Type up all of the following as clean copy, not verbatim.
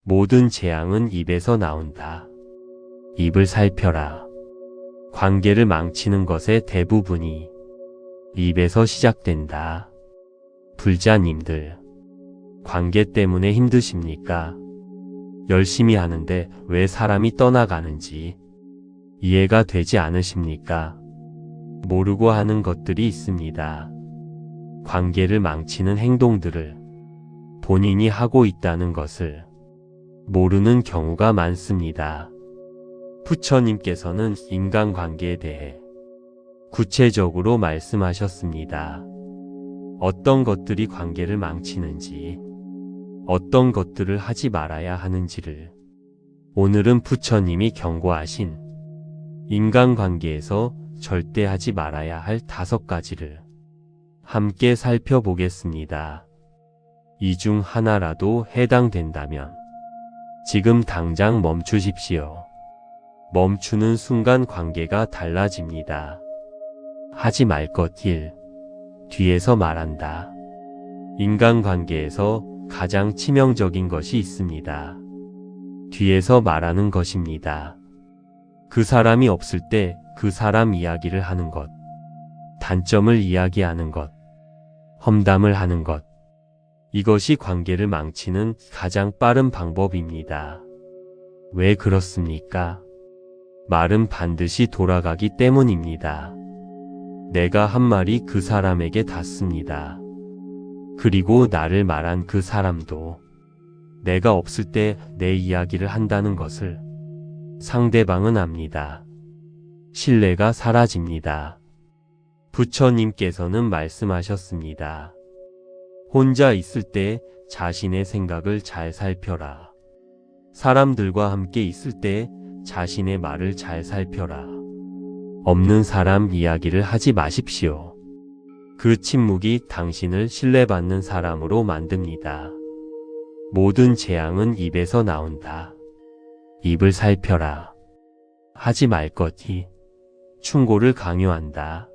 모든 재앙은 입에서 나온다. 입을 살펴라. 관계를 망치는 것의 대부분이 입에서 시작된다. 불자님들, 관계 때문에 힘드십니까? 열심히 하는데 왜 사람이 떠나가는지 이해가 되지 않으십니까? 모르고 하는 것들이 있습니다. 관계를 망치는 행동들을 본인이 하고 있다는 것을 모르는 경우가 많습니다. 부처님께서는 인간관계에 대해 구체적으로 말씀하셨습니다. 어떤 것들이 관계를 망치는지, 어떤 것들을 하지 말아야 하는지를 오늘은 부처님이 경고하신 인간관계에서 절대 하지 말아야 할 5가지를 함께 살펴보겠습니다. 이 중 하나라도 해당된다면 지금 당장 멈추십시오. 멈추는 순간 관계가 달라집니다. 하지 말 것 1. 뒤에서 말한다. 인간관계에서 가장 치명적인 것이 있습니다. 뒤에서 말하는 것입니다. 그 사람이 없을 때 그 사람 이야기를 하는 것, 단점을 이야기하는 것, 험담을 하는 것, 이것이 관계를 망치는 가장 빠른 방법입니다. 왜 그렇습니까? 말은 반드시 돌아가기 때문입니다. 내가 한 말이 그 사람에게 닿습니다. 그리고 나를 말한 그 사람도 내가 없을 때 내 이야기를 한다는 것을 상대방은 압니다. 신뢰가 사라집니다. 부처님께서는 말씀하셨습니다. 혼자 있을 때 자신의 생각을 잘 살펴라. 사람들과 함께 있을 때 자신의 말을 잘 살펴라. 없는 사람 이야기를 하지 마십시오. 그 침묵이 당신을 신뢰받는 사람으로 만듭니다. 모든 재앙은 입에서 나온다. 입을 살펴라. 하지 말 것이 충고를 강요한다.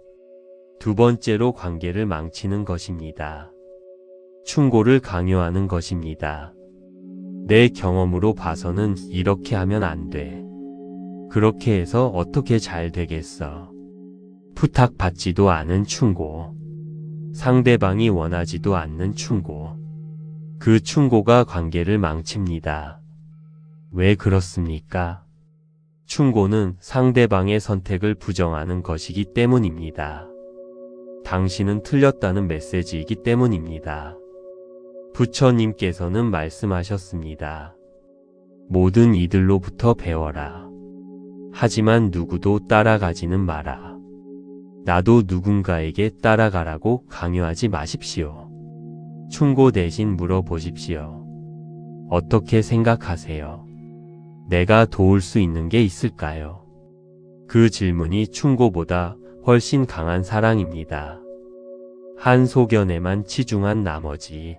2번째로 관계를 망치는 것입니다. 충고를 강요하는 것입니다. 내 경험으로 봐서는 이렇게 하면 안 돼. 그렇게 해서 어떻게 잘 되겠어. 부탁받지도 않은 충고. 상대방이 원하지도 않는 충고. 그 충고가 관계를 망칩니다. 왜 그렇습니까? 충고는 상대방의 선택을 부정하는 것이기 때문입니다. 당신은 틀렸다는 메시지이기 때문입니다. 부처님께서는 말씀하셨습니다. 모든 이들로부터 배워라. 하지만 누구도 따라가지는 마라. 나도 누군가에게 따라가라고 강요하지 마십시오. 충고 대신 물어보십시오. 어떻게 생각하세요? 내가 도울 수 있는 게 있을까요? 그 질문이 충고보다 훨씬 강한 사랑입니다. 한 소견에만 치중한 나머지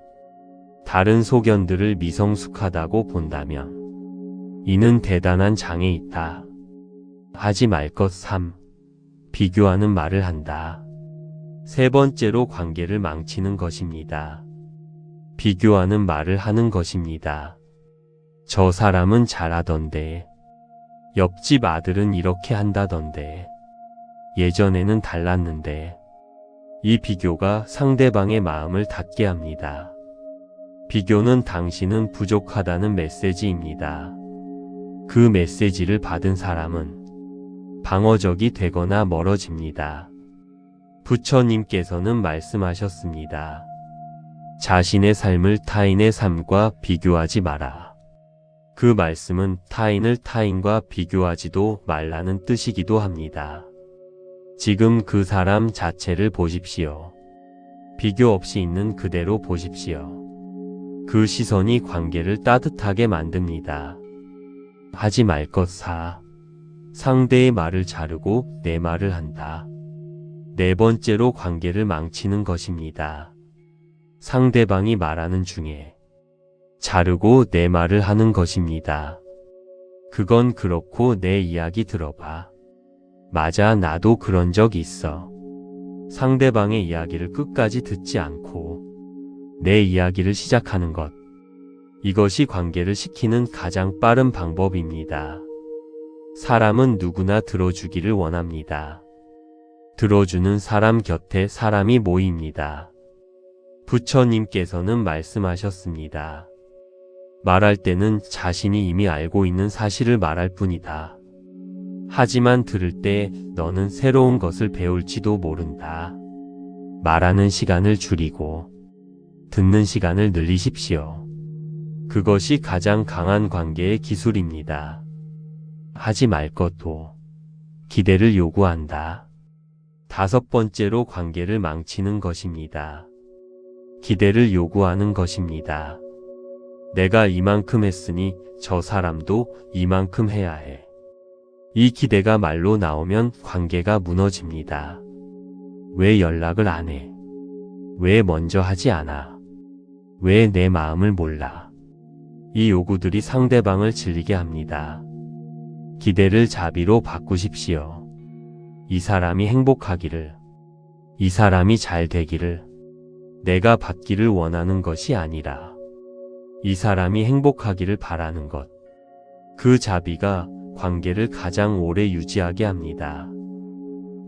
다른 소견들을 미성숙하다고 본다면 이는 대단한 장애 있다. 하지 말 것 3. 비교하는 말을 한다. 3번째로 관계를 망치는 것입니다. 비교하는 말을 하는 것입니다. 저 사람은 잘하던데. 옆집 아들은 이렇게 한다던데. 예전에는 달랐는데. 이 비교가 상대방의 마음을 닫게 합니다. 비교는 당신은 부족하다는 메시지입니다. 그 메시지를 받은 사람은 방어적이 되거나 멀어집니다. 부처님께서는 말씀하셨습니다. 자신의 삶을 타인의 삶과 비교하지 마라. 그 말씀은 타인을 타인과 비교하지도 말라는 뜻이기도 합니다. 지금 그 사람 자체를 보십시오. 비교 없이 있는 그대로 보십시오. 그 시선이 관계를 따뜻하게 만듭니다. 하지 말 것 4. 상대의 말을 자르고 내 말을 한다. 4번째로 관계를 망치는 것입니다. 상대방이 말하는 중에 자르고 내 말을 하는 것입니다. 그건 그렇고 내 이야기 들어봐. 맞아, 나도 그런 적 있어. 상대방의 이야기를 끝까지 듣지 않고 내 이야기를 시작하는 것. 이것이 관계를 식히는 가장 빠른 방법입니다. 사람은 누구나 들어주기를 원합니다. 들어주는 사람 곁에 사람이 모입니다. 부처님께서는 말씀하셨습니다. 말할 때는 자신이 이미 알고 있는 사실을 말할 뿐이다. 하지만 들을 때 너는 새로운 것을 배울지도 모른다. 말하는 시간을 줄이고 듣는 시간을 늘리십시오. 그것이 가장 강한 관계의 기술입니다. 하지 말 것도 기대를 요구한다. 5번째로 관계를 망치는 것입니다. 기대를 요구하는 것입니다. 내가 이만큼 했으니 저 사람도 이만큼 해야 해. 이 기대가 말로 나오면 관계가 무너집니다. 왜 연락을 안 해? 왜 먼저 하지 않아? 왜 내 마음을 몰라? 이 요구들이 상대방을 질리게 합니다. 기대를 자비로 바꾸십시오. 이 사람이 행복하기를, 이 사람이 잘 되기를, 내가 받기를 원하는 것이 아니라 이 사람이 행복하기를 바라는 것. 그 자비가 관계를 가장 오래 유지하게 합니다.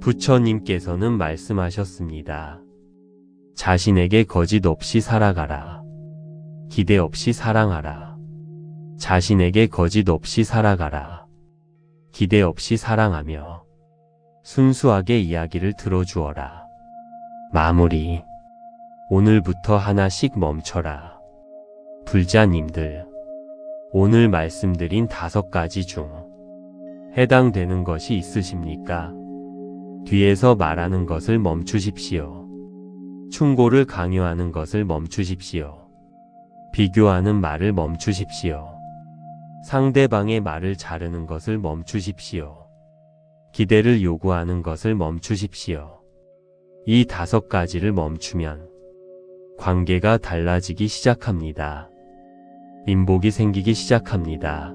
부처님께서는 말씀하셨습니다. 자신에게 거짓 없이 살아가라. 기대 없이 사랑하라. 자신에게 거짓 없이 살아가라. 기대 없이 사랑하며 순수하게 이야기를 들어주어라. 마무리. 오늘부터 하나씩 멈춰라. 불자님들, 오늘 말씀드린 5가지 중 해당되는 것이 있으십니까? 뒤에서 말하는 것을 멈추십시오. 충고를 강요하는 것을 멈추십시오. 비교하는 말을 멈추십시오. 상대방의 말을 자르는 것을 멈추십시오. 기대를 요구하는 것을 멈추십시오. 이 5가지를 멈추면 관계가 달라지기 시작합니다. 인복이 생기기 시작합니다.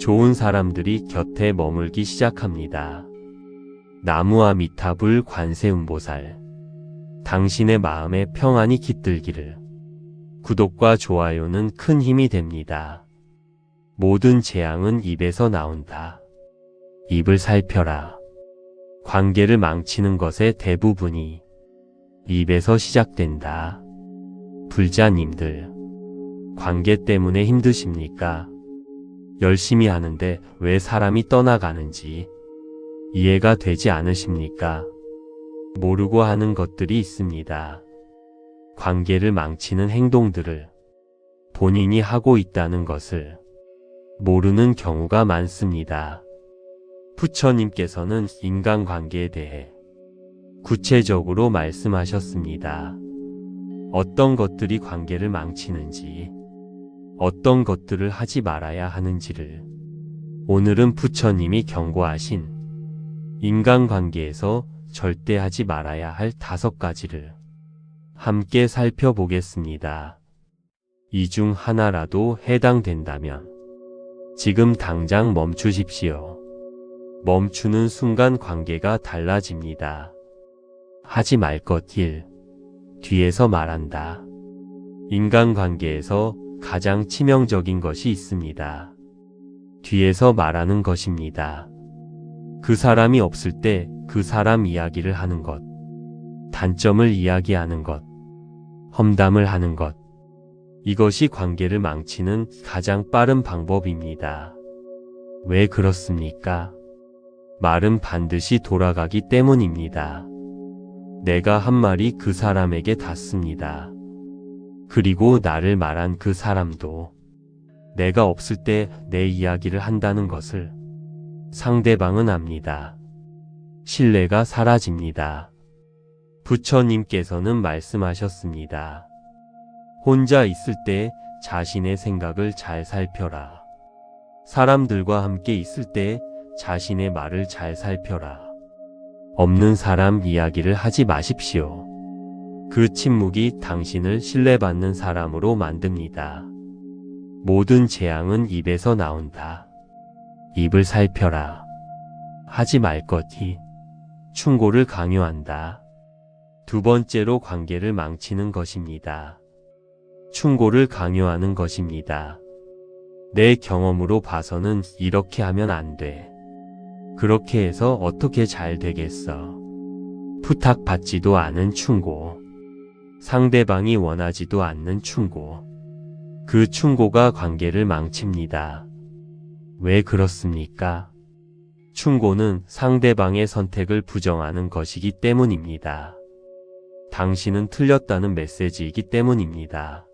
좋은 사람들이 곁에 머물기 시작합니다. 나무와 미타불 관세음보살, 당신의 마음에 평안이 깃들기를. 구독과 좋아요는 큰 힘이 됩니다. 모든 재앙은 입에서 나온다. 입을 살펴라. 관계를 망치는 것의 대부분이 입에서 시작된다. 불자님들, 관계 때문에 힘드십니까? 열심히 하는데 왜 사람이 떠나가는지 이해가 되지 않으십니까? 모르고 하는 것들이 있습니다. 관계를 망치는 행동들을 본인이 하고 있다는 것을 모르는 경우가 많습니다. 부처님께서는 인간관계에 대해 구체적으로 말씀하셨습니다. 어떤 것들이 관계를 망치는지, 어떤 것들을 하지 말아야 하는지를 오늘은 부처님이 경고하신 인간관계에서 절대 하지 말아야 할 5가지를 함께 살펴보겠습니다. 이 중 하나라도 해당된다면 지금 당장 멈추십시오. 멈추는 순간 관계가 달라집니다. 하지 말 것 1. 뒤에서 말한다. 인간관계에서 가장 치명적인 것이 있습니다. 뒤에서 말하는 것입니다. 그 사람이 없을 때 그 사람 이야기를 하는 것, 단점을 이야기하는 것, 험담을 하는 것. 이것이 관계를 망치는 가장 빠른 방법입니다. 왜 그렇습니까? 말은 반드시 돌아가기 때문입니다. 내가 한 말이 그 사람에게 닿습니다. 그리고 나를 말한 그 사람도 내가 없을 때 내 이야기를 한다는 것을 상대방은 압니다. 신뢰가 사라집니다. 부처님께서는 말씀하셨습니다. 혼자 있을 때 자신의 생각을 잘 살펴라. 사람들과 함께 있을 때 자신의 말을 잘 살펴라. 없는 사람 이야기를 하지 마십시오. 그 침묵이 당신을 신뢰받는 사람으로 만듭니다. 모든 재앙은 입에서 나온다. 입을 살펴라. 하지 말 것이 충고를 강요한다. 2번째로 관계를 망치는 것입니다. 충고를 강요하는 것입니다. 내 경험으로 봐서는 이렇게 하면 안 돼. 그렇게 해서 어떻게 잘 되겠어. 부탁받지도 않은 충고. 상대방이 원하지도 않는 충고. 그 충고가 관계를 망칩니다. 왜 그렇습니까? 충고는 상대방의 선택을 부정하는 것이기 때문입니다. 당신은 틀렸다는 메시지이기 때문입니다.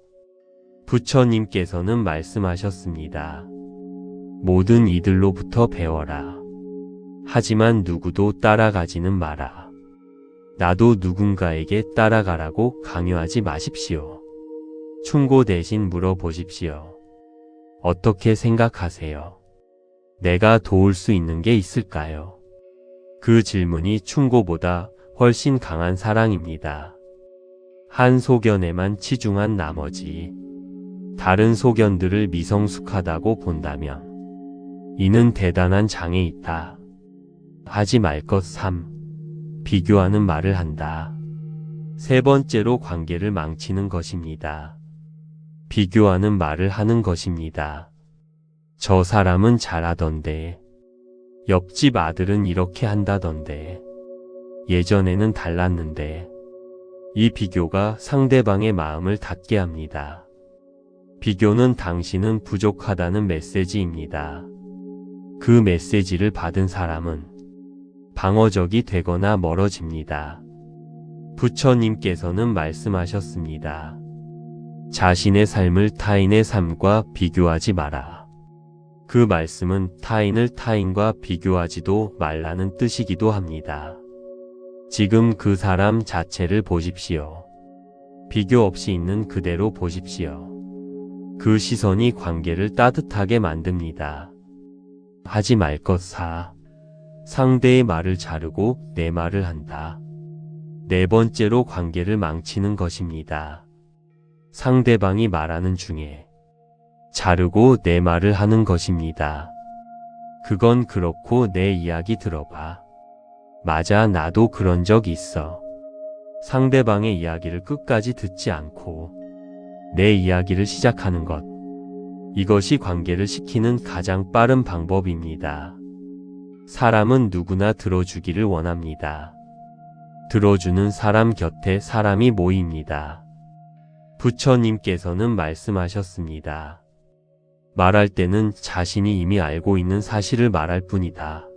부처님께서는 말씀하셨습니다. 모든 이들로부터 배워라. 하지만 누구도 따라가지는 마라. 나도 누군가에게 따라가라고 강요하지 마십시오. 충고 대신 물어보십시오. 어떻게 생각하세요? 내가 도울 수 있는 게 있을까요? 그 질문이 충고보다 훨씬 강한 사랑입니다. 한 소견에만 치중한 나머지 다른 소견들을 미성숙하다고 본다면 이는 대단한 장애 있다. 하지 말 것 3. 비교하는 말을 한다. 세 번째로 관계를 망치는 것입니다. 비교하는 말을 하는 것입니다. 저 사람은 잘하던데. 옆집 아들은 이렇게 한다던데. 예전에는 달랐는데. 이 비교가 상대방의 마음을 닫게 합니다. 비교는 당신은 부족하다는 메시지입니다. 그 메시지를 받은 사람은 방어적이 되거나 멀어집니다. 부처님께서는 말씀하셨습니다. 자신의 삶을 타인의 삶과 비교하지 마라. 그 말씀은 타인을 타인과 비교하지도 말라는 뜻이기도 합니다. 지금 그 사람 자체를 보십시오. 비교 없이 있는 그대로 보십시오. 그 시선이 관계를 따뜻하게 만듭니다. 하지 말 것 4. 상대의 말을 자르고 내 말을 한다. 네 번째로 관계를 망치는 것입니다. 상대방이 말하는 중에 자르고 내 말을 하는 것입니다. 그건 그렇고 내 이야기 들어봐. 맞아, 나도 그런 적 있어. 상대방의 이야기를 끝까지 듣지 않고 내 이야기를 시작하는 것. 이것이 관계를 식히는 가장 빠른 방법입니다. 사람은 누구나 들어주기를 원합니다. 들어주는 사람 곁에 사람이 모입니다. 부처님께서는 말씀하셨습니다. 말할 때는 자신이 이미 알고 있는 사실을 말할 뿐이다.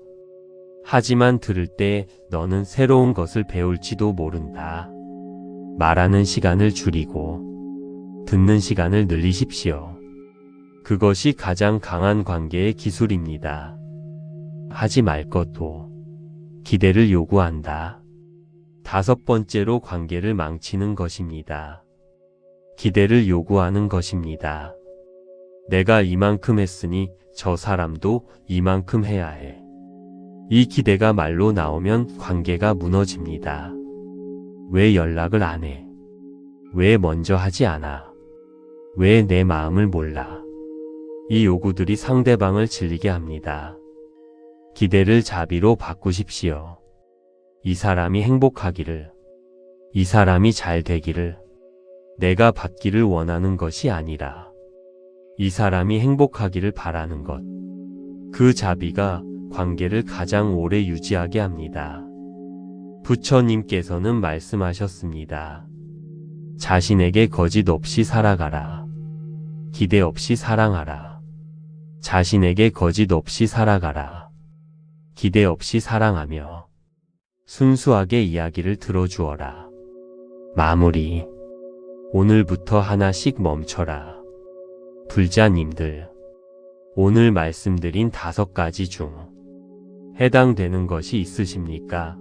하지만 들을 때 너는 새로운 것을 배울지도 모른다. 말하는 시간을 줄이고 듣는 시간을 늘리십시오. 그것이 가장 강한 관계의 기술입니다. 하지 말 것도 기대를 요구한다. 다섯 번째로 관계를 망치는 것입니다. 기대를 요구하는 것입니다. 내가 이만큼 했으니 저 사람도 이만큼 해야 해. 이 기대가 말로 나오면 관계가 무너집니다. 왜 연락을 안 해? 왜 먼저 하지 않아? 왜 내 마음을 몰라? 이 요구들이 상대방을 질리게 합니다. 기대를 자비로 바꾸십시오. 이 사람이 행복하기를, 이 사람이 잘 되기를, 내가 받기를 원하는 것이 아니라 이 사람이 행복하기를 바라는 것. 그 자비가 관계를 가장 오래 유지하게 합니다. 부처님께서는 말씀하셨습니다. 자신에게 거짓 없이 살아가라. 기대 없이 사랑하라. 자신에게 거짓 없이 살아가라. 기대 없이 사랑하며 순수하게 이야기를 들어주어라. 마무리. 오늘부터 하나씩 멈춰라. 불자님들, 오늘 말씀드린 5가지 중 해당되는 것이 있으십니까?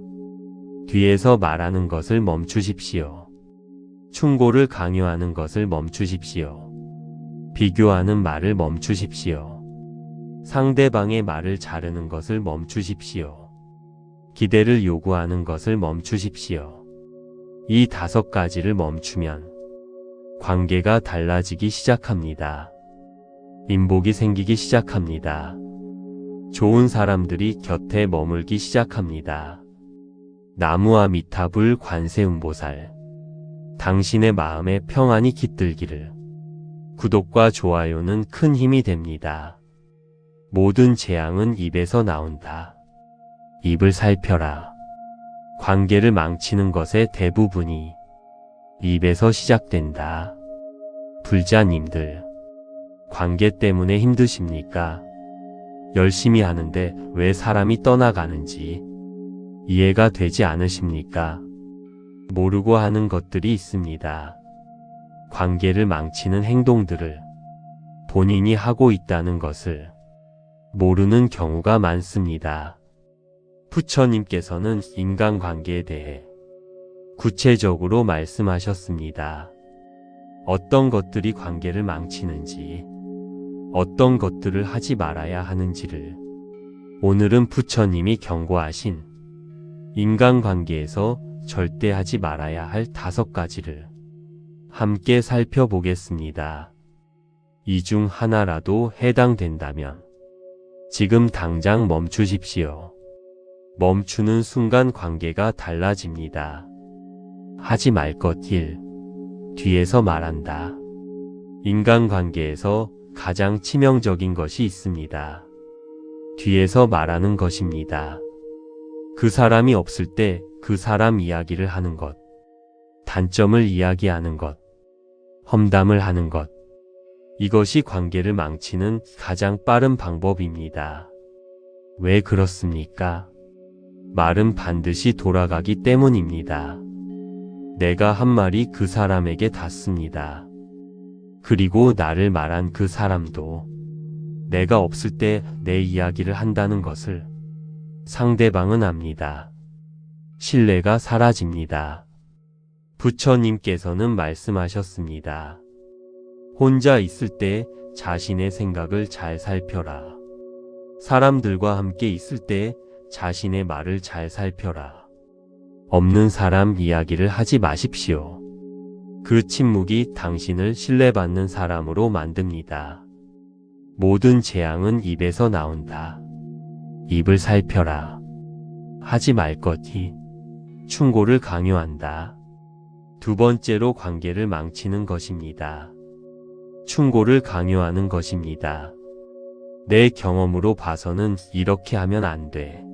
뒤에서 말하는 것을 멈추십시오. 충고를 강요하는 것을 멈추십시오. 비교하는 말을 멈추십시오. 상대방의 말을 자르는 것을 멈추십시오. 기대를 요구하는 것을 멈추십시오. 이 5가지를 멈추면 관계가 달라지기 시작합니다. 인복이 생기기 시작합니다. 좋은 사람들이 곁에 머물기 시작합니다. 나무아 미타불 관세음보살, 당신의 마음에 평안이 깃들기를. 구독과 좋아요는 큰 힘이 됩니다. 모든 재앙은 입에서 나온다. 입을 살펴라. 관계를 망치는 것의 대부분이 입에서 시작된다. 불자님들, 관계 때문에 힘드십니까? 열심히 하는데 왜 사람이 떠나가는지 이해가 되지 않으십니까? 모르고 하는 것들이 있습니다. 관계를 망치는 행동들을 본인이 하고 있다는 것을 모르는 경우가 많습니다. 부처님께서는 인간관계에 대해 구체적으로 말씀하셨습니다. 어떤 것들이 관계를 망치는지, 어떤 것들을 하지 말아야 하는지를 오늘은 부처님이 경고하신 인간관계에서 절대 하지 말아야 할 5가지를 함께 살펴보겠습니다. 이 중 하나라도 해당된다면 지금 당장 멈추십시오. 멈추는 순간 관계가 달라집니다. 하지 말 것 1. 뒤에서 말한다. 인간관계에서 가장 치명적인 것이 있습니다. 뒤에서 말하는 것입니다. 그 사람이 없을 때 그 사람 이야기를 하는 것, 단점을 이야기하는 것, 험담을 하는 것. 이것이 관계를 망치는 가장 빠른 방법입니다. 왜 그렇습니까? 말은 반드시 돌아가기 때문입니다. 내가 한 말이 그 사람에게 닿습니다. 그리고 나를 말한 그 사람도 내가 없을 때 내 이야기를 한다는 것을 상대방은 압니다. 신뢰가 사라집니다. 부처님께서는 말씀하셨습니다. 혼자 있을 때 자신의 생각을 잘 살펴라. 사람들과 함께 있을 때 자신의 말을 잘 살펴라. 없는 사람 이야기를 하지 마십시오. 그 침묵이 당신을 신뢰받는 사람으로 만듭니다. 모든 재앙은 입에서 나온다. 입을 살펴라. 하지 말 것이 충고를 강요한다. 2번째로 관계를 망치는 것입니다. 충고를 강요하는 것입니다. 내 경험으로 봐서는 이렇게 하면 안 돼.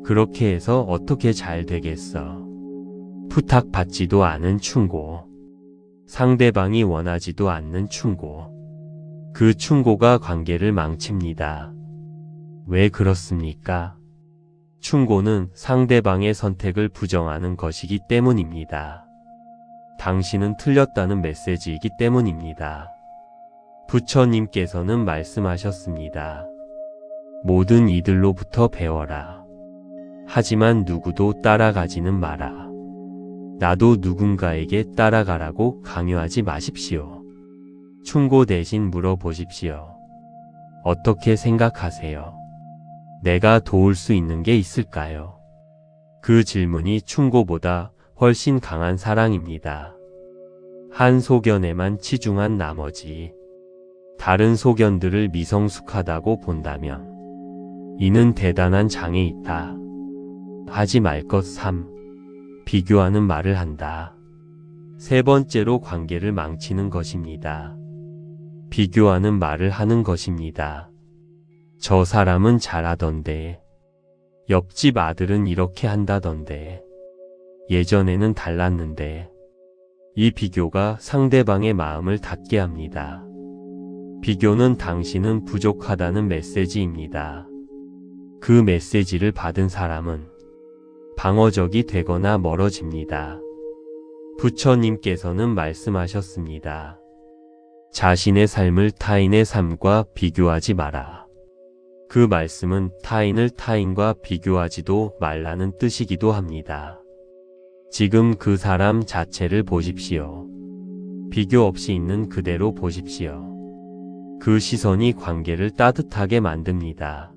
그렇게 해서 어떻게 잘 되겠어. 부탁받지도 않은 충고. 상대방이 원하지도 않는 충고. 그 충고가 관계를 망칩니다. 왜 그렇습니까? 충고는 상대방의 선택을 부정하는 것이기 때문입니다. 당신은 틀렸다는 메시지이기 때문입니다. 부처님께서는 말씀하셨습니다. 모든 이들로부터 배워라. 하지만 누구도 따라가지는 마라. 나도 누군가에게 따라가라고 강요하지 마십시오. 충고 대신 물어보십시오. 어떻게 생각하세요? 내가 도울 수 있는 게 있을까요? 그 질문이 충고보다 훨씬 강한 사랑입니다. 한 소견에만 치중한 나머지 다른 소견들을 미성숙하다고 본다면 이는 대단한 장애 있다. 하지 말 것 3. 비교하는 말을 한다. 3번째로 관계를 망치는 것입니다. 비교하는 말을 하는 것입니다. 저 사람은 잘하던데. 옆집 아들은 이렇게 한다던데. 예전에는 달랐는데. 이 비교가 상대방의 마음을 닫게 합니다. 비교는 당신은 부족하다는 메시지입니다. 그 메시지를 받은 사람은 방어적이 되거나 멀어집니다. 부처님께서는 말씀하셨습니다. 자신의 삶을 타인의 삶과 비교하지 마라. 그 말씀은 타인을 타인과 비교하지도 말라는 뜻이기도 합니다. 지금 그 사람 자체를 보십시오. 비교 없이 있는 그대로 보십시오. 그 시선이 관계를 따뜻하게 만듭니다.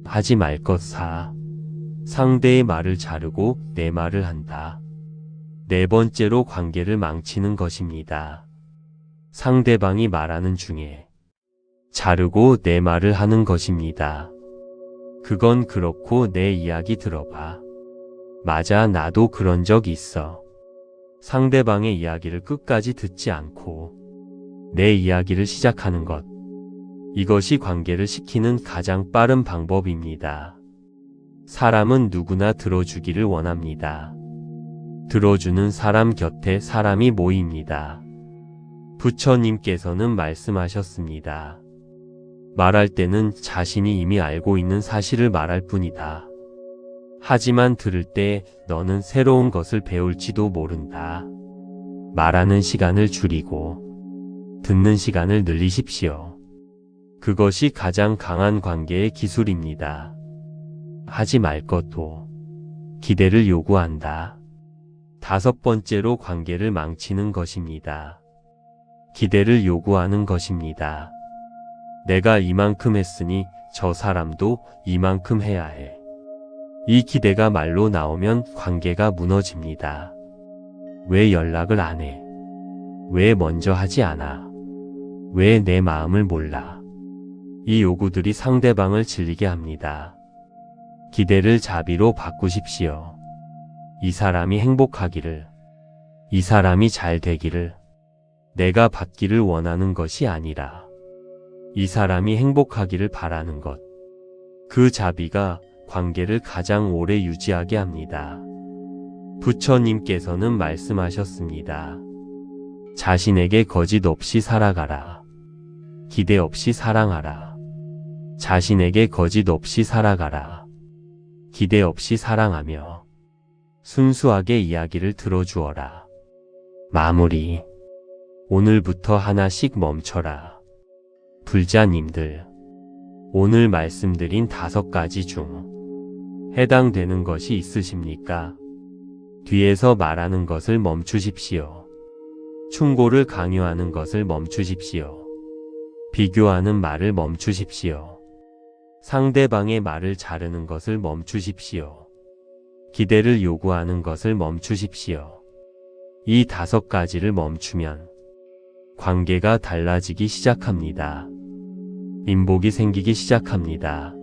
하지 말 것 4. 상대의 말을 자르고 내 말을 한다. 4번째로 관계를 망치는 것입니다. 상대방이 말하는 중에 자르고 내 말을 하는 것입니다. 그건 그렇고 내 이야기 들어봐. 맞아, 나도 그런 적 있어. 상대방의 이야기를 끝까지 듣지 않고 내 이야기를 시작하는 것. 이것이 관계를 식히는 가장 빠른 방법입니다. 사람은 누구나 들어주기를 원합니다. 들어주는 사람 곁에 사람이 모입니다. 부처님께서는 말씀하셨습니다. 말할 때는 자신이 이미 알고 있는 사실을 말할 뿐이다. 하지만 들을 때 너는 새로운 것을 배울지도 모른다. 말하는 시간을 줄이고 듣는 시간을 늘리십시오. 그것이 가장 강한 관계의 기술입니다. 하지 말 것도 기대를 요구한다. 5번째로 관계를 망치는 것입니다. 기대를 요구하는 것입니다. 내가 이만큼 했으니 저 사람도 이만큼 해야 해. 이 기대가 말로 나오면 관계가 무너집니다. 왜 연락을 안 해? 왜 먼저 하지 않아? 왜 내 마음을 몰라? 이 요구들이 상대방을 질리게 합니다. 기대를 자비로 바꾸십시오. 이 사람이 행복하기를, 이 사람이 잘 되기를, 내가 받기를 원하는 것이 아니라 이 사람이 행복하기를 바라는 것. 그 자비가 관계를 가장 오래 유지하게 합니다. 부처님께서는 말씀하셨습니다. 자신에게 거짓 없이 살아가라. 기대 없이 사랑하라. 자신에게 거짓 없이 살아가라. 기대 없이 사랑하며 순수하게 이야기를 들어주어라. 마무리. 오늘부터 하나씩 멈춰라. 불자님들, 오늘 말씀드린 5가지 중 해당되는 것이 있으십니까? 뒤에서 말하는 것을 멈추십시오. 충고를 강요하는 것을 멈추십시오. 비교하는 말을 멈추십시오. 상대방의 말을 자르는 것을 멈추십시오. 기대를 요구하는 것을 멈추십시오. 이 5가지를 멈추면 관계가 달라지기 시작합니다. 인복이 생기기 시작합니다.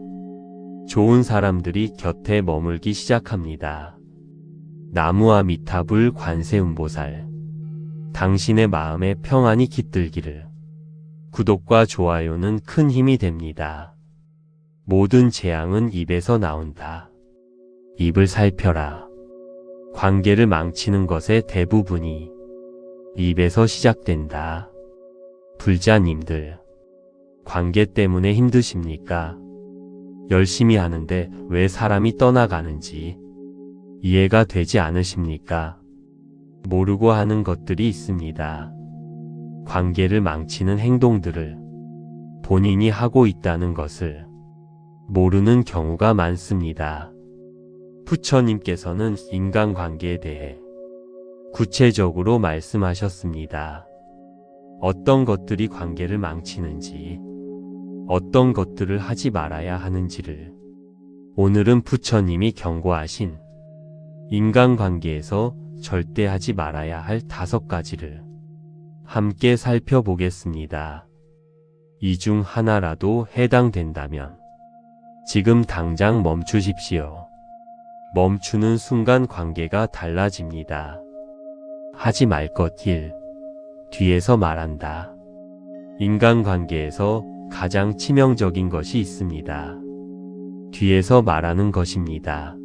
좋은 사람들이 곁에 머물기 시작합니다. 나무와 미타불 관세음보살, 당신의 마음에 평안이 깃들기를. 구독과 좋아요는 큰 힘이 됩니다. 모든 재앙은 입에서 나온다. 입을 살펴라. 관계를 망치는 것의 대부분이 입에서 시작된다. 불자님들, 관계 때문에 힘드십니까? 열심히 하는데 왜 사람이 떠나가는지 이해가 되지 않으십니까? 모르고 하는 것들이 있습니다. 관계를 망치는 행동들을 본인이 하고 있다는 것을 모르는 경우가 많습니다. 부처님께서는 인간관계에 대해 구체적으로 말씀하셨습니다. 어떤 것들이 관계를 망치는지, 어떤 것들을 하지 말아야 하는지를 오늘은 부처님이 경고하신 인간관계에서 절대 하지 말아야 할 5가지를 함께 살펴보겠습니다. 이 중 하나라도 해당된다면 지금 당장 멈추십시오. 멈추는 순간 관계가 달라집니다. 하지 말 것 1. 뒤에서 말한다. 인간관계에서 가장 치명적인 것이 있습니다. 뒤에서 말하는 것입니다.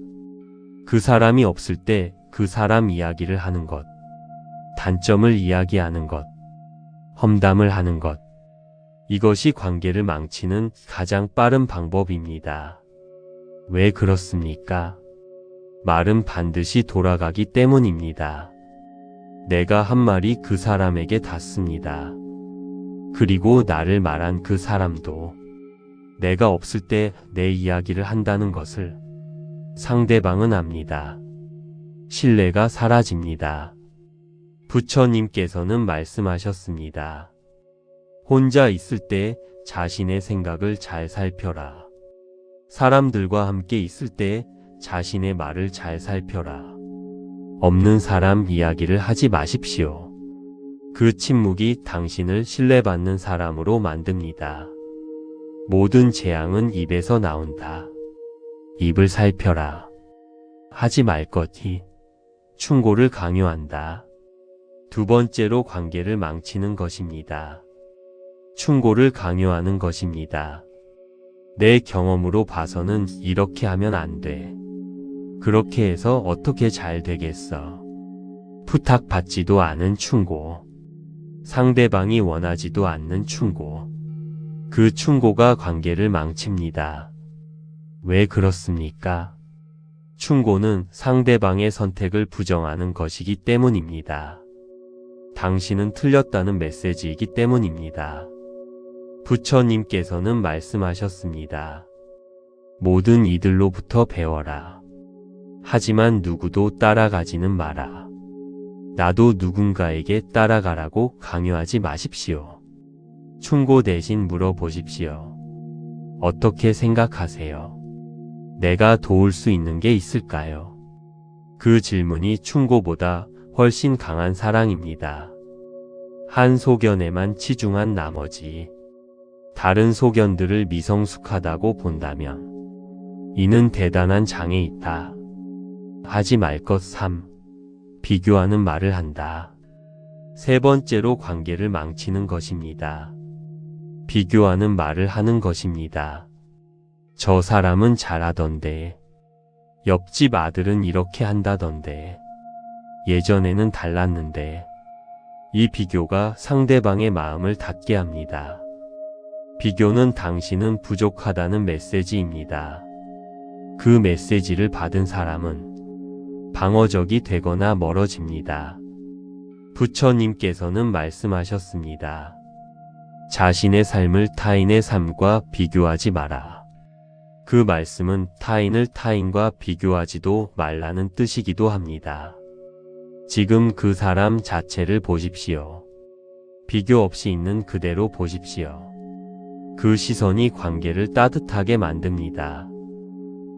그 사람이 없을 때 그 사람 이야기를 하는 것, 단점을 이야기하는 것, 험담을 하는 것. 이것이 관계를 망치는 가장 빠른 방법입니다. 왜 그렇습니까? 말은 반드시 돌아가기 때문입니다. 내가 한 말이 그 사람에게 닿습니다. 그리고 나를 말한 그 사람도 내가 없을 때 내 이야기를 한다는 것을 상대방은 압니다. 신뢰가 사라집니다. 부처님께서는 말씀하셨습니다. 혼자 있을 때 자신의 생각을 잘 살펴라. 사람들과 함께 있을 때 자신의 말을 잘 살펴라. 없는 사람 이야기를 하지 마십시오. 그 침묵이 당신을 신뢰받는 사람으로 만듭니다. 모든 재앙은 입에서 나온다. 입을 살펴라. 하지 말 것이 충고를 강요한다. 2번째로 관계를 망치는 것입니다. 충고를 강요하는 것입니다. 내 경험으로 봐서는 이렇게 하면 안 돼. 그렇게 해서 어떻게 잘 되겠어. 부탁받지도 않은 충고. 상대방이 원하지도 않는 충고. 그 충고가 관계를 망칩니다. 왜 그렇습니까? 충고는 상대방의 선택을 부정하는 것이기 때문입니다. 당신은 틀렸다는 메시지이기 때문입니다. 부처님께서는 말씀하셨습니다. 모든 이들로부터 배워라. 하지만 누구도 따라가지는 마라. 나도 누군가에게 따라가라고 강요하지 마십시오. 충고 대신 물어보십시오. 어떻게 생각하세요? 내가 도울 수 있는 게 있을까요? 그 질문이 충고보다 훨씬 강한 사랑입니다. 한 소견에만 치중한 나머지 다른 소견들을 미성숙하다고 본다면 이는 대단한 장애 있다. 하지 말 것 3. 비교하는 말을 한다. 세 번째로 관계를 망치는 것입니다. 비교하는 말을 하는 것입니다. 저 사람은 잘하던데. 옆집 아들은 이렇게 한다던데. 예전에는 달랐는데. 이 비교가 상대방의 마음을 닫게 합니다. 비교는 당신은 부족하다는 메시지입니다. 그 메시지를 받은 사람은 방어적이 되거나 멀어집니다. 부처님께서는 말씀하셨습니다. 자신의 삶을 타인의 삶과 비교하지 마라. 그 말씀은 타인을 타인과 비교하지도 말라는 뜻이기도 합니다. 지금 그 사람 자체를 보십시오. 비교 없이 있는 그대로 보십시오. 그 시선이 관계를 따뜻하게 만듭니다.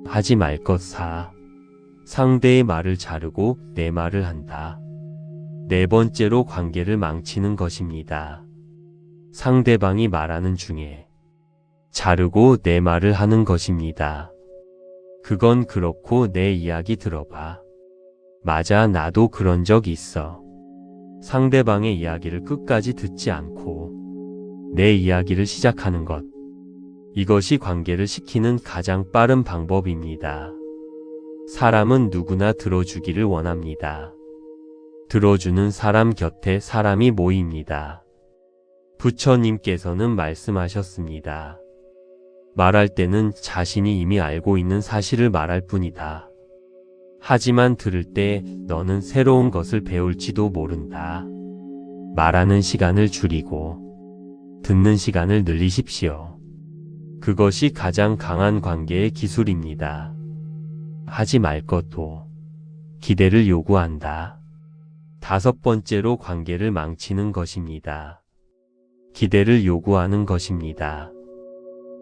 하지 말 것 4. 상대의 말을 자르고 내 말을 한다. 네 번째로 관계를 망치는 것입니다. 상대방이 말하는 중에 자르고 내 말을 하는 것입니다. 그건 그렇고 내 이야기 들어봐. 맞아, 나도 그런 적 있어. 상대방의 이야기를 끝까지 듣지 않고 내 이야기를 시작하는 것. 이것이 관계를 식히는 가장 빠른 방법입니다. 사람은 누구나 들어주기를 원합니다. 들어주는 사람 곁에 사람이 모입니다. 부처님께서는 말씀하셨습니다. 말할 때는 자신이 이미 알고 있는 사실을 말할 뿐이다. 하지만 들을 때 너는 새로운 것을 배울지도 모른다. 말하는 시간을 줄이고 듣는 시간을 늘리십시오. 그것이 가장 강한 관계의 기술입니다. 하지 말 것도 기대를 요구한다. 다섯 번째로 관계를 망치는 것입니다. 기대를 요구하는 것입니다.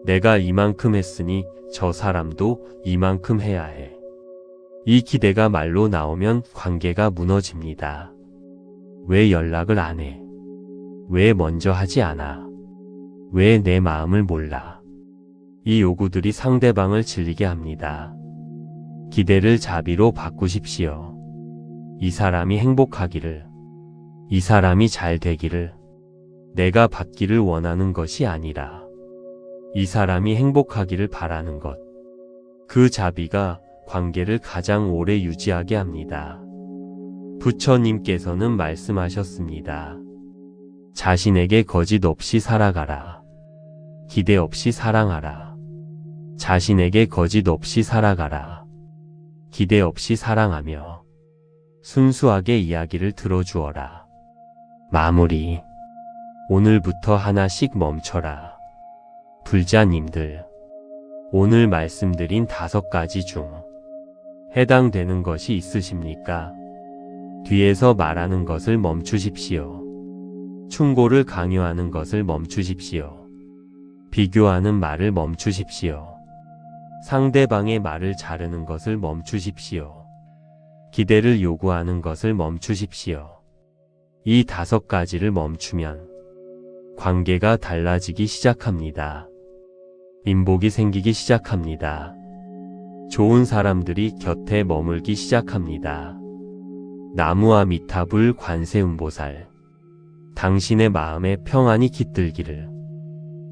내가 이만큼 했으니 저 사람도 이만큼 해야 해. 이 기대가 말로 나오면 관계가 무너집니다. 왜 연락을 안 해? 왜 먼저 하지 않아? 왜 내 마음을 몰라? 이 요구들이 상대방을 질리게 합니다. 기대를 자비로 바꾸십시오. 이 사람이 행복하기를, 이 사람이 잘 되기를, 내가 받기를 원하는 것이 아니라 이 사람이 행복하기를 바라는 것. 그 자비가 관계를 가장 오래 유지하게 합니다. 부처님께서는 말씀하셨습니다. 자신에게 거짓 없이 살아가라. 기대 없이 사랑하라. 자신에게 거짓 없이 살아가라. 기대 없이 사랑하며 순수하게 이야기를 들어주어라. 마무리. 오늘부터 하나씩 멈춰라. 불자님들, 오늘 말씀드린 5가지 중 해당되는 것이 있으십니까? 뒤에서 말하는 것을 멈추십시오. 충고를 강요하는 것을 멈추십시오. 비교하는 말을 멈추십시오. 상대방의 말을 자르는 것을 멈추십시오. 기대를 요구하는 것을 멈추십시오. 이 5가지를 멈추면 관계가 달라지기 시작합니다. 인복이 생기기 시작합니다. 좋은 사람들이 곁에 머물기 시작합니다. 나무아미타불 관세음보살, 당신의 마음에 평안이 깃들기를.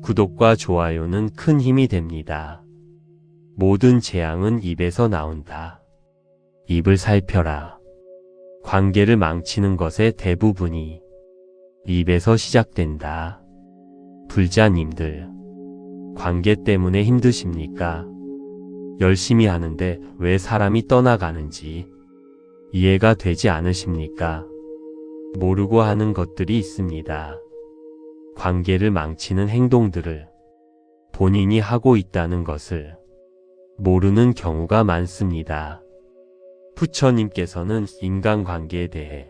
구독과 좋아요는 큰 힘이 됩니다. 모든 재앙은 입에서 나온다. 입을 살펴라. 관계를 망치는 것의 대부분이 입에서 시작된다. 불자님들, 관계 때문에 힘드십니까? 열심히 하는데 왜 사람이 떠나가는지 이해가 되지 않으십니까? 모르고 하는 것들이 있습니다. 관계를 망치는 행동들을 본인이 하고 있다는 것을 모르는 경우가 많습니다. 부처님께서는 인간관계에 대해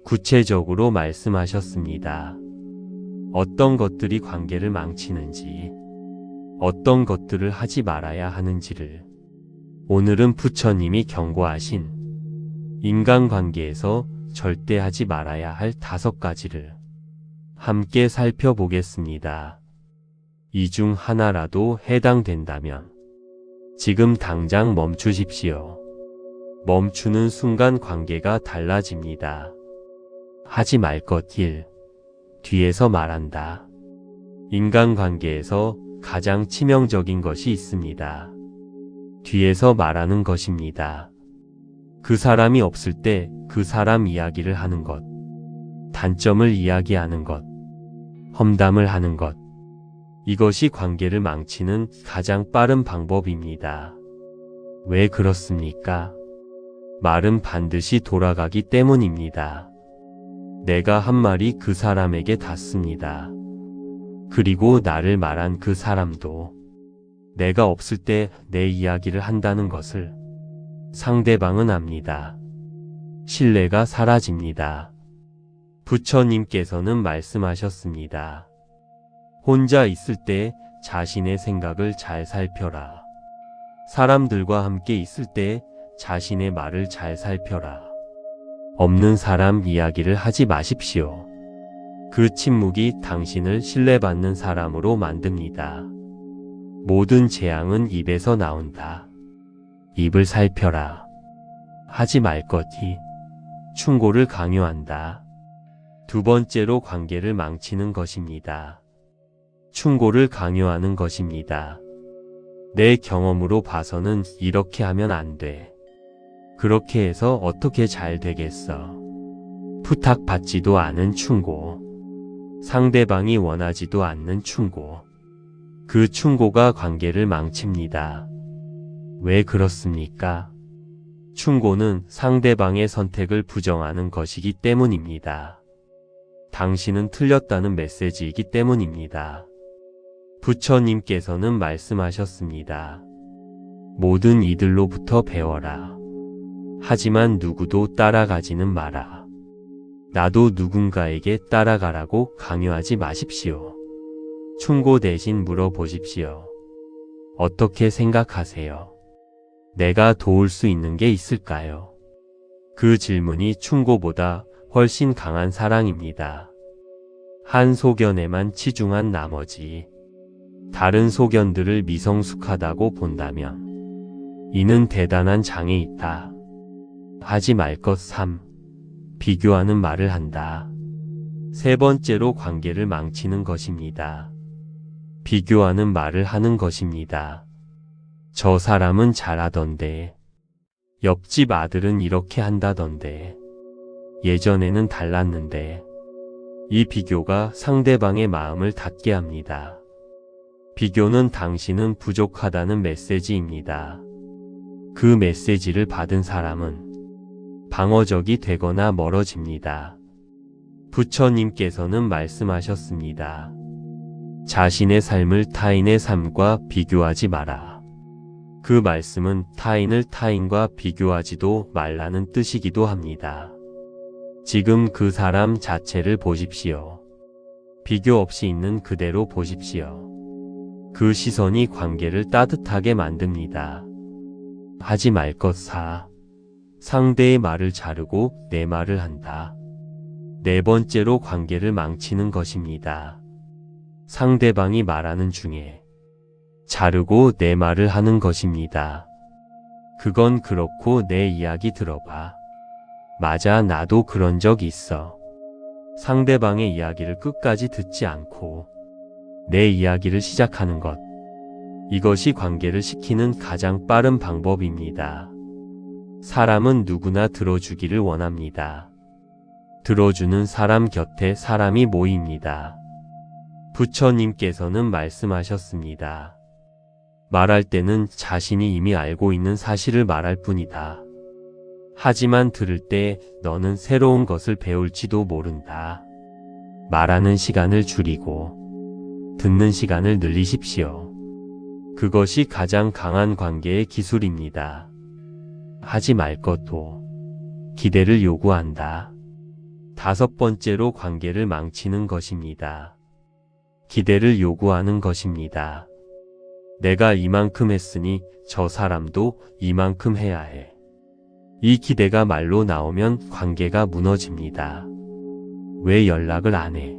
구체적으로 말씀하셨습니다. 어떤 것들이 관계를 망치는지, 어떤 것들을 하지 말아야 하는지를 오늘은 부처님이 경고하신 인간관계에서 절대 하지 말아야 할 5가지를 함께 살펴보겠습니다. 이 중 하나라도 해당된다면 지금 당장 멈추십시오. 멈추는 순간 관계가 달라집니다. 하지 말 것 1. 뒤에서 말한다. 인간관계에서 가장 치명적인 것이 있습니다. 뒤에서 말하는 것입니다. 그 사람이 없을 때 그 사람 이야기를 하는 것, 단점을 이야기하는 것, 험담을 하는 것. 이것이 관계를 망치는 가장 빠른 방법입니다. 왜 그렇습니까? 말은 반드시 돌아가기 때문입니다. 내가 한 말이 그 사람에게 닿습니다. 그리고 나를 말한 그 사람도 내가 없을 때 내 이야기를 한다는 것을 상대방은 압니다. 신뢰가 사라집니다. 부처님께서는 말씀하셨습니다. 혼자 있을 때 자신의 생각을 잘 살펴라. 사람들과 함께 있을 때 자신의 말을 잘 살펴라. 없는 사람 이야기를 하지 마십시오. 그 침묵이 당신을 신뢰받는 사람으로 만듭니다. 모든 재앙은 입에서 나온다. 입을 살펴라. 하지 말 것이 충고를 강요한다. 2번째로 관계를 망치는 것입니다. 충고를 강요하는 것입니다. 내 경험으로 봐서는 이렇게 하면 안 돼. 그렇게 해서 어떻게 잘 되겠어. 부탁받지도 않은 충고. 상대방이 원하지도 않는 충고. 그 충고가 관계를 망칩니다. 왜 그렇습니까? 충고는 상대방의 선택을 부정하는 것이기 때문입니다. 당신은 틀렸다는 메시지이기 때문입니다. 부처님께서는 말씀하셨습니다. 모든 이들로부터 배워라. 하지만 누구도 따라가지는 마라. 나도 누군가에게 따라가라고 강요하지 마십시오. 충고 대신 물어보십시오. 어떻게 생각하세요? 내가 도울 수 있는 게 있을까요? 그 질문이 충고보다 훨씬 강한 사랑입니다. 한 소견에만 치중한 나머지 다른 소견들을 미성숙하다고 본다면 이는 대단한 장애 있다. 하지 말 것 3. 비교하는 말을 한다. 3번째로 관계를 망치는 것입니다. 비교하는 말을 하는 것입니다. 저 사람은 잘하던데. 옆집 아들은 이렇게 한다던데. 예전에는 달랐는데. 이 비교가 상대방의 마음을 닫게 합니다. 비교는 당신은 부족하다는 메시지입니다. 그 메시지를 받은 사람은 방어적이 되거나 멀어집니다. 부처님께서는 말씀하셨습니다. 자신의 삶을 타인의 삶과 비교하지 마라. 그 말씀은 타인을 타인과 비교하지도 말라는 뜻이기도 합니다. 지금 그 사람 자체를 보십시오. 비교 없이 있는 그대로 보십시오. 그 시선이 관계를 따뜻하게 만듭니다. 하지 말 것 4. 상대의 말을 자르고 내 말을 한다. 4번째로 관계를 망치는 것입니다. 상대방이 말하는 중에 자르고 내 말을 하는 것입니다. 그건 그렇고 내 이야기 들어봐. 맞아, 나도 그런 적 있어. 상대방의 이야기를 끝까지 듣지 않고 내 이야기를 시작하는 것. 이것이 관계를 식히는 가장 빠른 방법입니다. 사람은 누구나 들어주기를 원합니다. 들어주는 사람 곁에 사람이 모입니다. 부처님께서는 말씀하셨습니다. 말할 때는 자신이 이미 알고 있는 사실을 말할 뿐이다. 하지만 들을 때 너는 새로운 것을 배울지도 모른다. 말하는 시간을 줄이고 듣는 시간을 늘리십시오. 그것이 가장 강한 관계의 기술입니다. 하지 말 것도 기대를 요구한다. 5번째로 관계를 망치는 것입니다. 기대를 요구하는 것입니다. 내가 이만큼 했으니 저 사람도 이만큼 해야 해. 이 기대가 말로 나오면 관계가 무너집니다. 왜 연락을 안 해?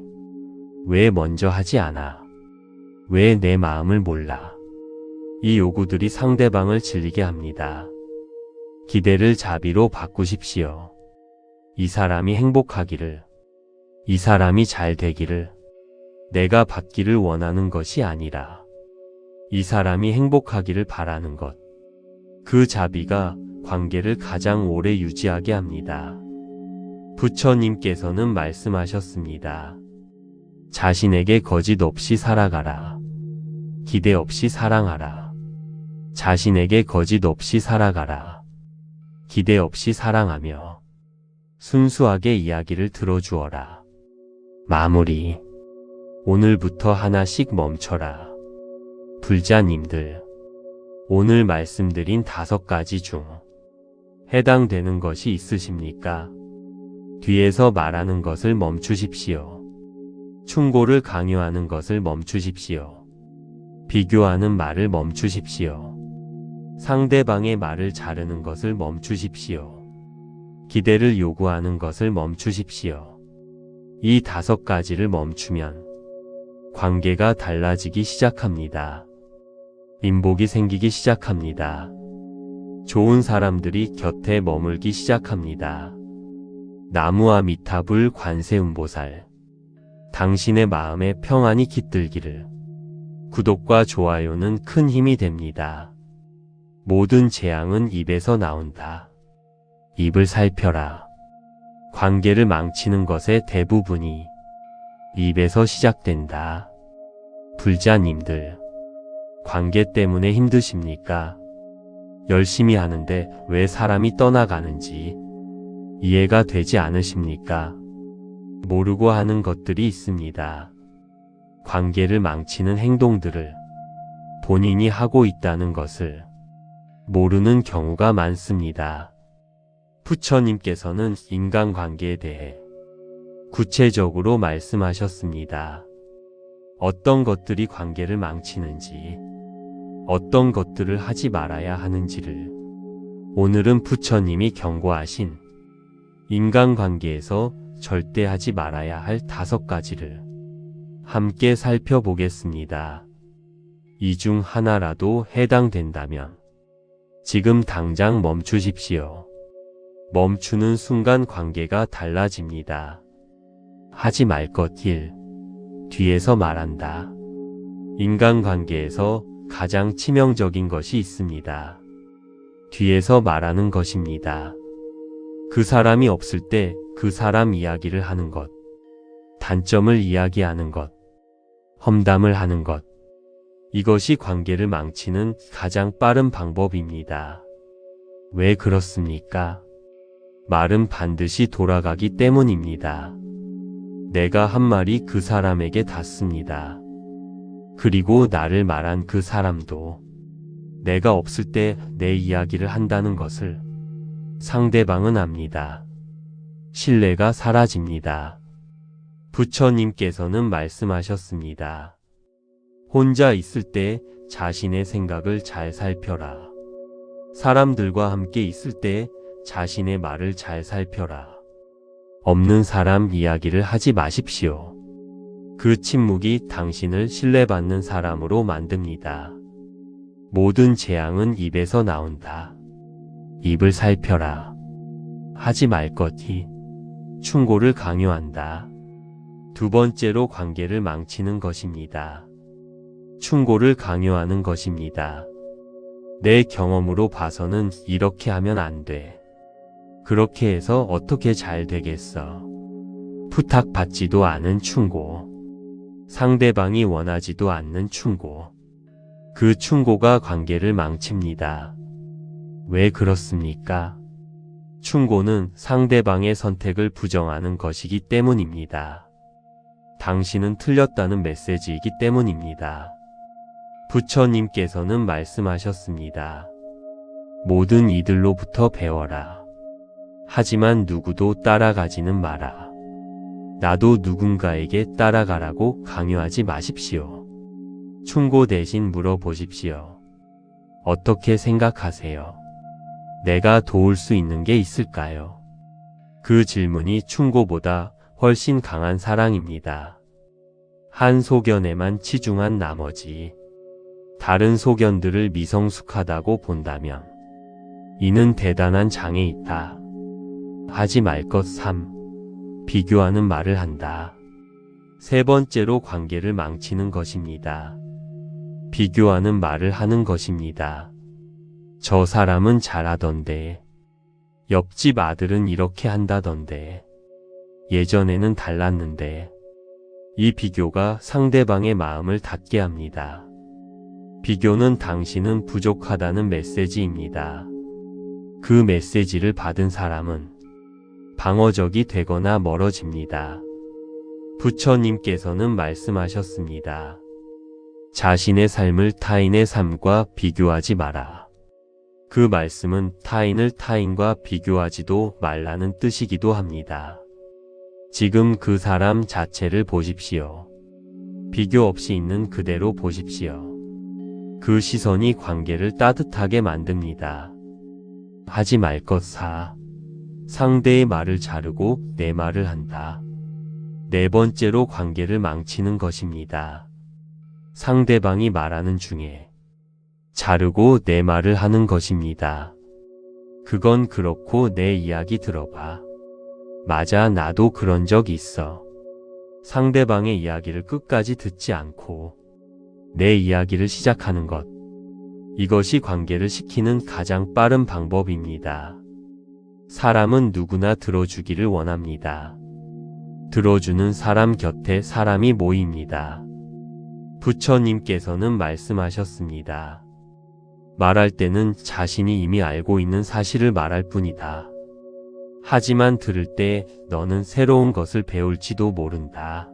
왜 먼저 하지 않아? 왜 내 마음을 몰라? 이 요구들이 상대방을 질리게 합니다. 기대를 자비로 바꾸십시오. 이 사람이 행복하기를, 이 사람이 잘 되기를, 내가 받기를 원하는 것이 아니라 이 사람이 행복하기를 바라는 것. 그 자비가 관계를 가장 오래 유지하게 합니다. 부처님께서는 말씀하셨습니다. 자신에게 거짓 없이 살아가라. 기대 없이 사랑하라. 자신에게 거짓 없이 살아가라. 기대 없이 사랑하며 순수하게 이야기를 들어주어라. 마무리. 오늘부터 하나씩 멈춰라. 불자님들, 오늘 말씀드린 5가지 중 해당되는 것이 있으십니까? 뒤에서 말하는 것을 멈추십시오. 충고를 강요하는 것을 멈추십시오. 비교하는 말을 멈추십시오. 상대방의 말을 자르는 것을 멈추십시오. 기대를 요구하는 것을 멈추십시오. 이 5가지를 멈추면 관계가 달라지기 시작합니다. 인복이 생기기 시작합니다. 좋은 사람들이 곁에 머물기 시작합니다. 나무와 미타불 관세음보살, 당신의 마음에 평안이 깃들기를. 구독과 좋아요는 큰 힘이 됩니다. 모든 재앙은 입에서 나온다. 입을 살펴라. 관계를 망치는 것의 대부분이 입에서 시작된다. 불자님들, 관계 때문에 힘드십니까? 열심히 하는데 왜 사람이 떠나가는지 이해가 되지 않으십니까? 모르고 하는 것들이 있습니다. 관계를 망치는 행동들을 본인이 하고 있다는 것을 모르는 경우가 많습니다. 부처님께서는 인간관계에 대해 구체적으로 말씀하셨습니다. 어떤 것들이 관계를 망치는지, 어떤 것들을 하지 말아야 하는지를 오늘은 부처님이 경고하신 인간관계에서 절대 하지 말아야 할 5가지를 함께 살펴보겠습니다. 이 중 하나라도 해당된다면 지금 당장 멈추십시오. 멈추는 순간 관계가 달라집니다. 하지 말 것 1. 뒤에서 말한다. 인간관계에서 가장 치명적인 것이 있습니다. 뒤에서 말하는 것입니다. 그 사람이 없을 때 그 사람 이야기를 하는 것, 단점을 이야기하는 것, 험담을 하는 것. 이것이 관계를 망치는 가장 빠른 방법입니다. 왜 그렇습니까? 말은 반드시 돌아가기 때문입니다. 내가 한 말이 그 사람에게 닿습니다. 그리고 나를 말한 그 사람도 내가 없을 때 내 이야기를 한다는 것을 상대방은 압니다. 신뢰가 사라집니다. 부처님께서는 말씀하셨습니다. 혼자 있을 때 자신의 생각을 잘 살펴라. 사람들과 함께 있을 때 자신의 말을 잘 살펴라. 없는 사람 이야기를 하지 마십시오. 그 침묵이 당신을 신뢰받는 사람으로 만듭니다. 모든 재앙은 입에서 나온다. 입을 살펴라. 하지 말 것이 충고를 강요한다. 2번째로 관계를 망치는 것입니다. 충고를 강요하는 것입니다. 내 경험으로 봐서는 이렇게 하면 안 돼. 그렇게 해서 어떻게 잘 되겠어. 부탁받지도 않은 충고. 상대방이 원하지도 않는 충고. 그 충고가 관계를 망칩니다. 왜 그렇습니까? 충고는 상대방의 선택을 부정하는 것이기 때문입니다. 당신은 틀렸다는 메시지이기 때문입니다. 부처님께서는 말씀하셨습니다. 모든 이들로부터 배워라. 하지만 누구도 따라가지는 마라. 나도 누군가에게 따라가라고 강요하지 마십시오. 충고 대신 물어보십시오. 어떻게 생각하세요? 내가 도울 수 있는 게 있을까요? 그 질문이 충고보다 훨씬 강한 사랑입니다. 한 소견에만 치중한 나머지 다른 소견들을 미성숙하다고 본다면 이는 대단한 장애 있다. 하지 말 것 3. 비교하는 말을 한다. 세 번째로 관계를 망치는 것입니다. 비교하는 말을 하는 것입니다. 저 사람은 잘하던데. 옆집 아들은 이렇게 한다던데. 예전에는 달랐는데. 이 비교가 상대방의 마음을 닫게 합니다. 비교는 당신은 부족하다는 메시지입니다. 그 메시지를 받은 사람은 방어적이 되거나 멀어집니다. 부처님께서는 말씀하셨습니다. 자신의 삶을 타인의 삶과 비교하지 마라. 그 말씀은 타인을 타인과 비교하지도 말라는 뜻이기도 합니다. 지금 그 사람 자체를 보십시오. 비교 없이 있는 그대로 보십시오. 그 시선이 관계를 따뜻하게 만듭니다. 하지 말 것 4. 상대의 말을 자르고 내 말을 한다. 네 번째로 관계를 망치는 것입니다. 상대방이 말하는 중에 자르고 내 말을 하는 것입니다. 그건 그렇고 내 이야기 들어봐. 맞아, 나도 그런 적 있어. 상대방의 이야기를 끝까지 듣지 않고 내 이야기를 시작하는 것. 이것이 관계를 식히는 가장 빠른 방법입니다. 사람은 누구나 들어주기를 원합니다. 들어주는 사람 곁에 사람이 모입니다. 부처님께서는 말씀하셨습니다. 말할 때는 자신이 이미 알고 있는 사실을 말할 뿐이다. 하지만 들을 때 너는 새로운 것을 배울지도 모른다.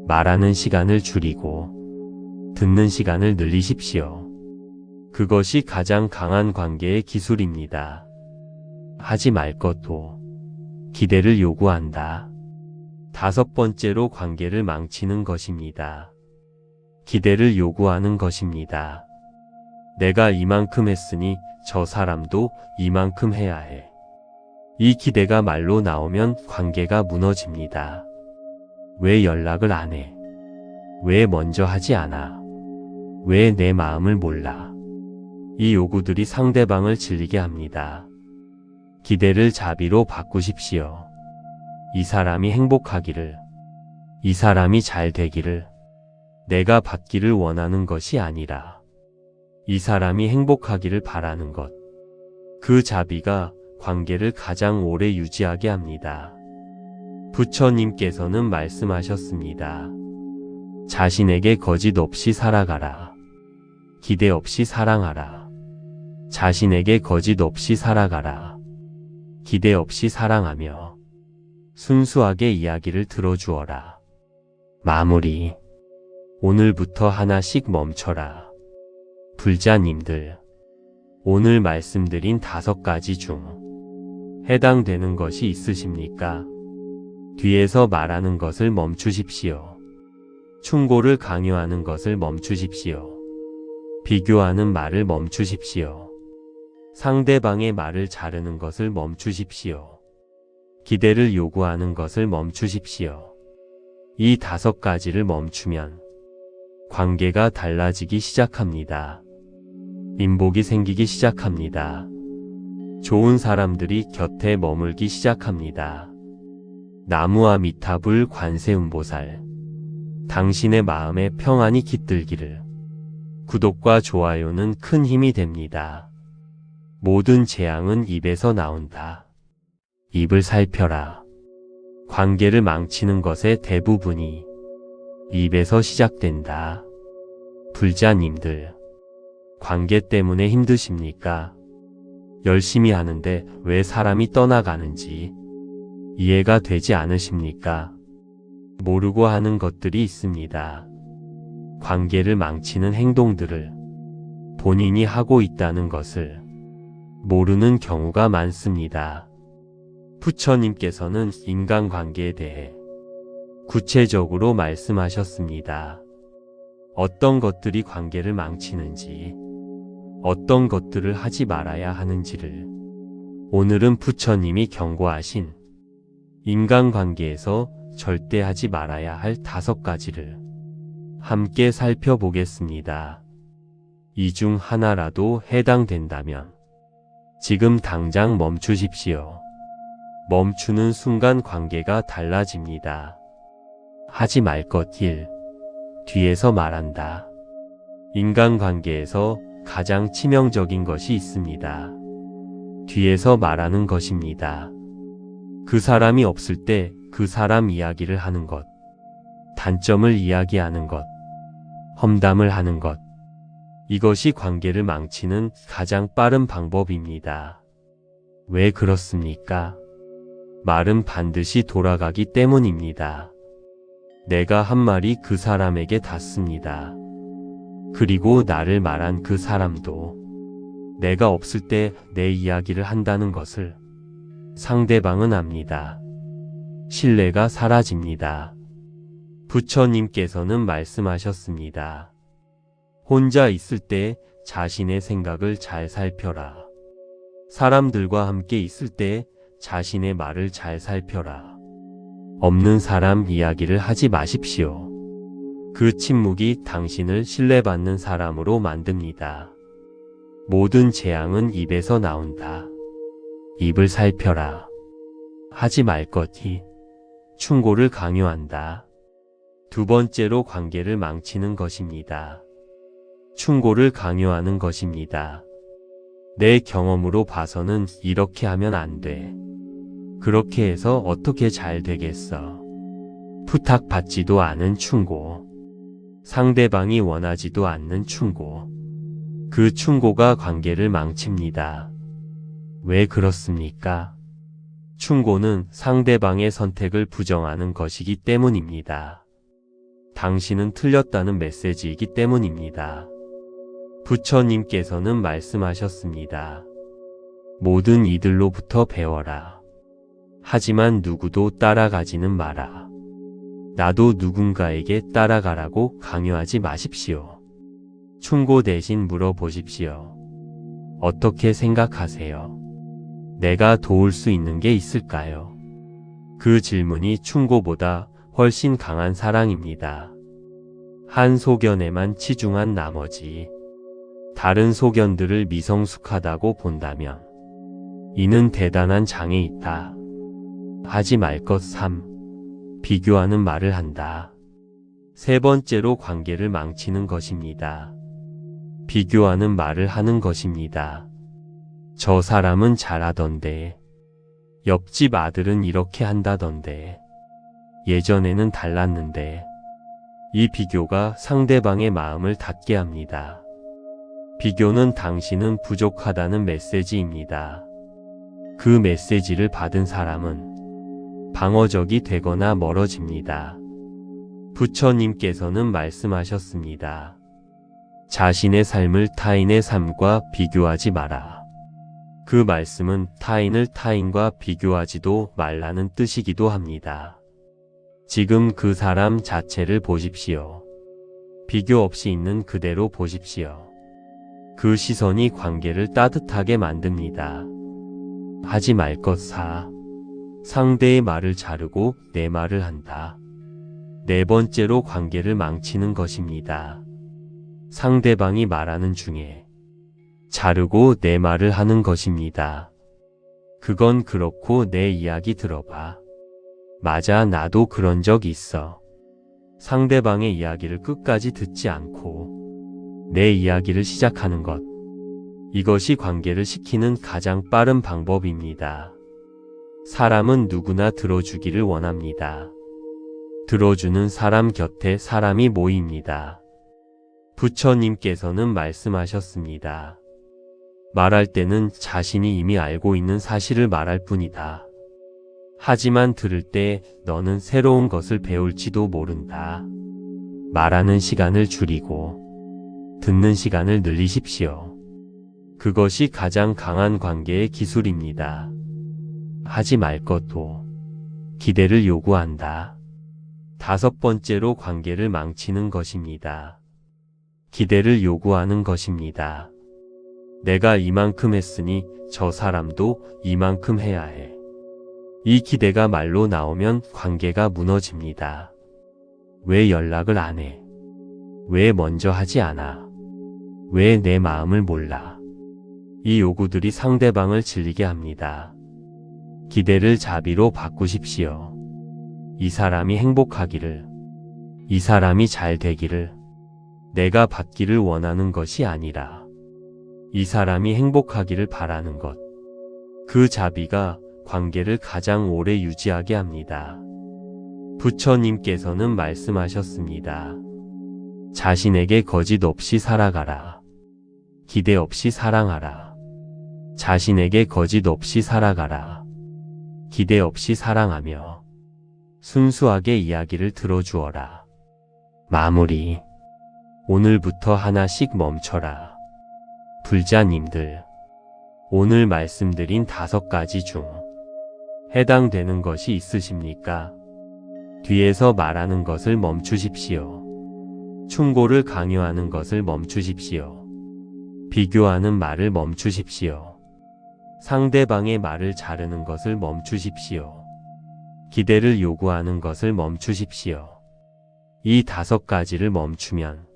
말하는 시간을 줄이고 듣는 시간을 늘리십시오. 그것이 가장 강한 관계의 기술입니다. 하지 말 것도 기대를 요구한다. 다섯 번째로 관계를 망치는 것입니다. 기대를 요구하는 것입니다. 내가 이만큼 했으니 저 사람도 이만큼 해야 해. 이 기대가 말로 나오면 관계가 무너집니다. 왜 연락을 안 해? 왜 먼저 하지 않아? 왜 내 마음을 몰라? 이 요구들이 상대방을 질리게 합니다. 기대를 자비로 바꾸십시오. 이 사람이 행복하기를, 이 사람이 잘 되기를, 내가 받기를 원하는 것이 아니라 이 사람이 행복하기를 바라는 것. 그 자비가 관계를 가장 오래 유지하게 합니다. 부처님께서는 말씀하셨습니다. 자신에게 거짓 없이 살아가라. 기대 없이 사랑하라. 자신에게 거짓 없이 살아가라. 기대 없이 사랑하며 순수하게 이야기를 들어주어라. 마무리. 오늘부터 하나씩 멈춰라. 불자님들, 오늘 말씀드린 5가지 중 해당되는 것이 있으십니까? 뒤에서 말하는 것을 멈추십시오. 충고를 강요하는 것을 멈추십시오. 비교하는 말을 멈추십시오. 상대방의 말을 자르는 것을 멈추십시오. 기대를 요구하는 것을 멈추십시오. 이 5가지를 멈추면 관계가 달라지기 시작합니다. 민복이 생기기 시작합니다. 좋은 사람들이 곁에 머물기 시작합니다. 나무아 미타불 관세음보살, 당신의 마음에 평안이 깃들기를. 구독과 좋아요는 큰 힘이 됩니다. 모든 재앙은 입에서 나온다. 입을 살펴라. 관계를 망치는 것의 대부분이 입에서 시작된다. 불자님들, 관계 때문에 힘드십니까? 열심히 하는데 왜 사람이 떠나가는지 이해가 되지 않으십니까? 모르고 하는 것들이 있습니다. 관계를 망치는 행동들을 본인이 하고 있다는 것을 모르는 경우가 많습니다. 부처님께서는 인간관계에 대해 구체적으로 말씀하셨습니다. 어떤 것들이 관계를 망치는지, 어떤 것들을 하지 말아야 하는지를 오늘은 부처님이 경고하신 인간관계에서 절대 하지 말아야 할 5가지를 함께 살펴보겠습니다. 이 중 하나라도 해당된다면 지금 당장 멈추십시오. 멈추는 순간 관계가 달라집니다. 하지 말 것 1. 뒤에서 말한다. 인간관계에서 가장 치명적인 것이 있습니다. 뒤에서 말하는 것입니다. 그 사람이 없을 때 그 사람 이야기를 하는 것, 단점을 이야기하는 것, 험담을 하는 것. 이것이 관계를 망치는 가장 빠른 방법입니다. 왜 그렇습니까? 말은 반드시 돌아가기 때문입니다. 내가 한 말이 그 사람에게 닿습니다. 그리고 나를 말한 그 사람도 내가 없을 때 내 이야기를 한다는 것을 상대방은 압니다. 신뢰가 사라집니다. 부처님께서는 말씀하셨습니다. 혼자 있을 때 자신의 생각을 잘 살펴라. 사람들과 함께 있을 때 자신의 말을 잘 살펴라. 없는 사람 이야기를 하지 마십시오. 그 침묵이 당신을 신뢰받는 사람으로 만듭니다. 모든 재앙은 입에서 나온다. 입을 살펴라. 하지 말 것이 충고를 강요한다. 2번째로 관계를 망치는 것입니다. 충고를 강요하는 것입니다. 내 경험으로 봐서는 이렇게 하면 안 돼. 그렇게 해서 어떻게 잘 되겠어. 부탁받지도 않은 충고. 상대방이 원하지도 않는 충고. 그 충고가 관계를 망칩니다. 왜 그렇습니까? 충고는 상대방의 선택을 부정하는 것이기 때문입니다. 당신은 틀렸다는 메시지이기 때문입니다. 부처님께서는 말씀하셨습니다. 모든 이들로부터 배워라. 하지만 누구도 따라가지는 마라. 나도 누군가에게 따라가라고 강요하지 마십시오. 충고 대신 물어보십시오. 어떻게 생각하세요? 내가 도울 수 있는 게 있을까요? 그 질문이 충고보다 훨씬 강한 사랑입니다. 한 소견에만 치중한 나머지 다른 소견들을 미성숙하다고 본다면 이는 대단한 장애 있다. 하지 말 것 3. 비교하는 말을 한다. 3번째로 관계를 망치는 것입니다. 비교하는 말을 하는 것입니다. 저 사람은 잘하던데. 옆집 아들은 이렇게 한다던데. 예전에는 달랐는데. 이 비교가 상대방의 마음을 닫게 합니다. 비교는 당신은 부족하다는 메시지입니다. 그 메시지를 받은 사람은 방어적이 되거나 멀어집니다. 부처님께서는 말씀하셨습니다. 자신의 삶을 타인의 삶과 비교하지 마라. 그 말씀은 타인을 타인과 비교하지도 말라는 뜻이기도 합니다. 지금 그 사람 자체를 보십시오. 비교 없이 있는 그대로 보십시오. 그 시선이 관계를 따뜻하게 만듭니다. 하지 말 것 4. 상대의 말을 자르고 내 말을 한다. 4번째로 관계를 망치는 것입니다. 상대방이 말하는 중에 자르고 내 말을 하는 것입니다. 그건 그렇고 내 이야기 들어봐. 맞아, 나도 그런 적 있어. 상대방의 이야기를 끝까지 듣지 않고 내 이야기를 시작하는 것. 이것이 관계를 식히는 가장 빠른 방법입니다. 사람은 누구나 들어주기를 원합니다. 들어주는 사람 곁에 사람이 모입니다. 부처님께서는 말씀하셨습니다. 말할 때는 자신이 이미 알고 있는 사실을 말할 뿐이다. 하지만 들을 때 너는 새로운 것을 배울지도 모른다. 말하는 시간을 줄이고 듣는 시간을 늘리십시오. 그것이 가장 강한 관계의 기술입니다. 하지 말 것도 기대를 요구한다. 5번째로 관계를 망치는 것입니다. 기대를 요구하는 것입니다. 내가 이만큼 했으니 저 사람도 이만큼 해야 해. 이 기대가 말로 나오면 관계가 무너집니다. 왜 연락을 안 해? 왜 먼저 하지 않아? 왜 내 마음을 몰라? 이 요구들이 상대방을 질리게 합니다. 기대를 자비로 바꾸십시오. 이 사람이 행복하기를, 이 사람이 잘 되기를, 내가 받기를 원하는 것이 아니라 이 사람이 행복하기를 바라는 것. 그 자비가 관계를 가장 오래 유지하게 합니다. 부처님께서는 말씀하셨습니다. 자신에게 거짓 없이 살아가라. 기대 없이 사랑하라. 자신에게 거짓 없이 살아가라. 기대 없이 사랑하며 순수하게 이야기를 들어주어라. 마무리. 오늘부터 하나씩 멈춰라. 불자님들, 오늘 말씀드린 5가지 중 해당되는 것이 있으십니까? 뒤에서 말하는 것을 멈추십시오. 충고를 강요하는 것을 멈추십시오. 비교하는 말을 멈추십시오. 상대방의 말을 자르는 것을 멈추십시오. 기대를 요구하는 것을 멈추십시오. 이 5가지를 멈추면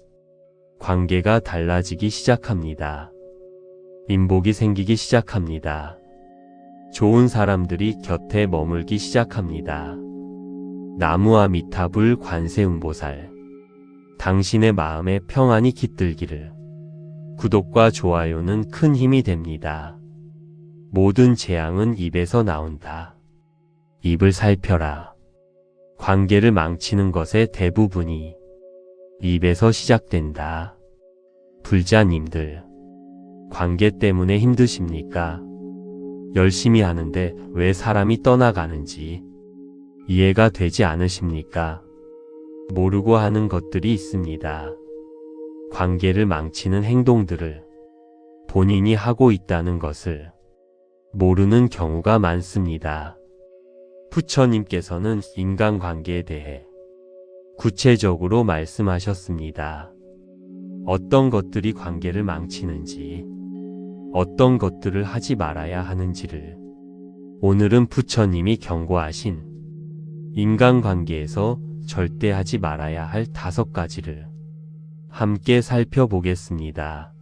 관계가 달라지기 시작합니다. 인복이 생기기 시작합니다. 좋은 사람들이 곁에 머물기 시작합니다. 나무아미타불 관세음보살, 당신의 마음에 평안이 깃들기를. 구독과 좋아요는 큰 힘이 됩니다. 모든 재앙은 입에서 나온다. 입을 살펴라. 관계를 망치는 것의 대부분이 입에서 시작된다. 불자님들, 관계 때문에 힘드십니까? 열심히 하는데 왜 사람이 떠나가는지 이해가 되지 않으십니까? 모르고 하는 것들이 있습니다. 관계를 망치는 행동들을 본인이 하고 있다는 것을 모르는 경우가 많습니다. 부처님께서는 인간관계에 대해 구체적으로 말씀하셨습니다. 어떤 것들이 관계를 망치는지, 어떤 것들을 하지 말아야 하는지를 오늘은 부처님이 경고하신 인간관계에서 절대 하지 말아야 할 5가지를 함께 살펴보겠습니다.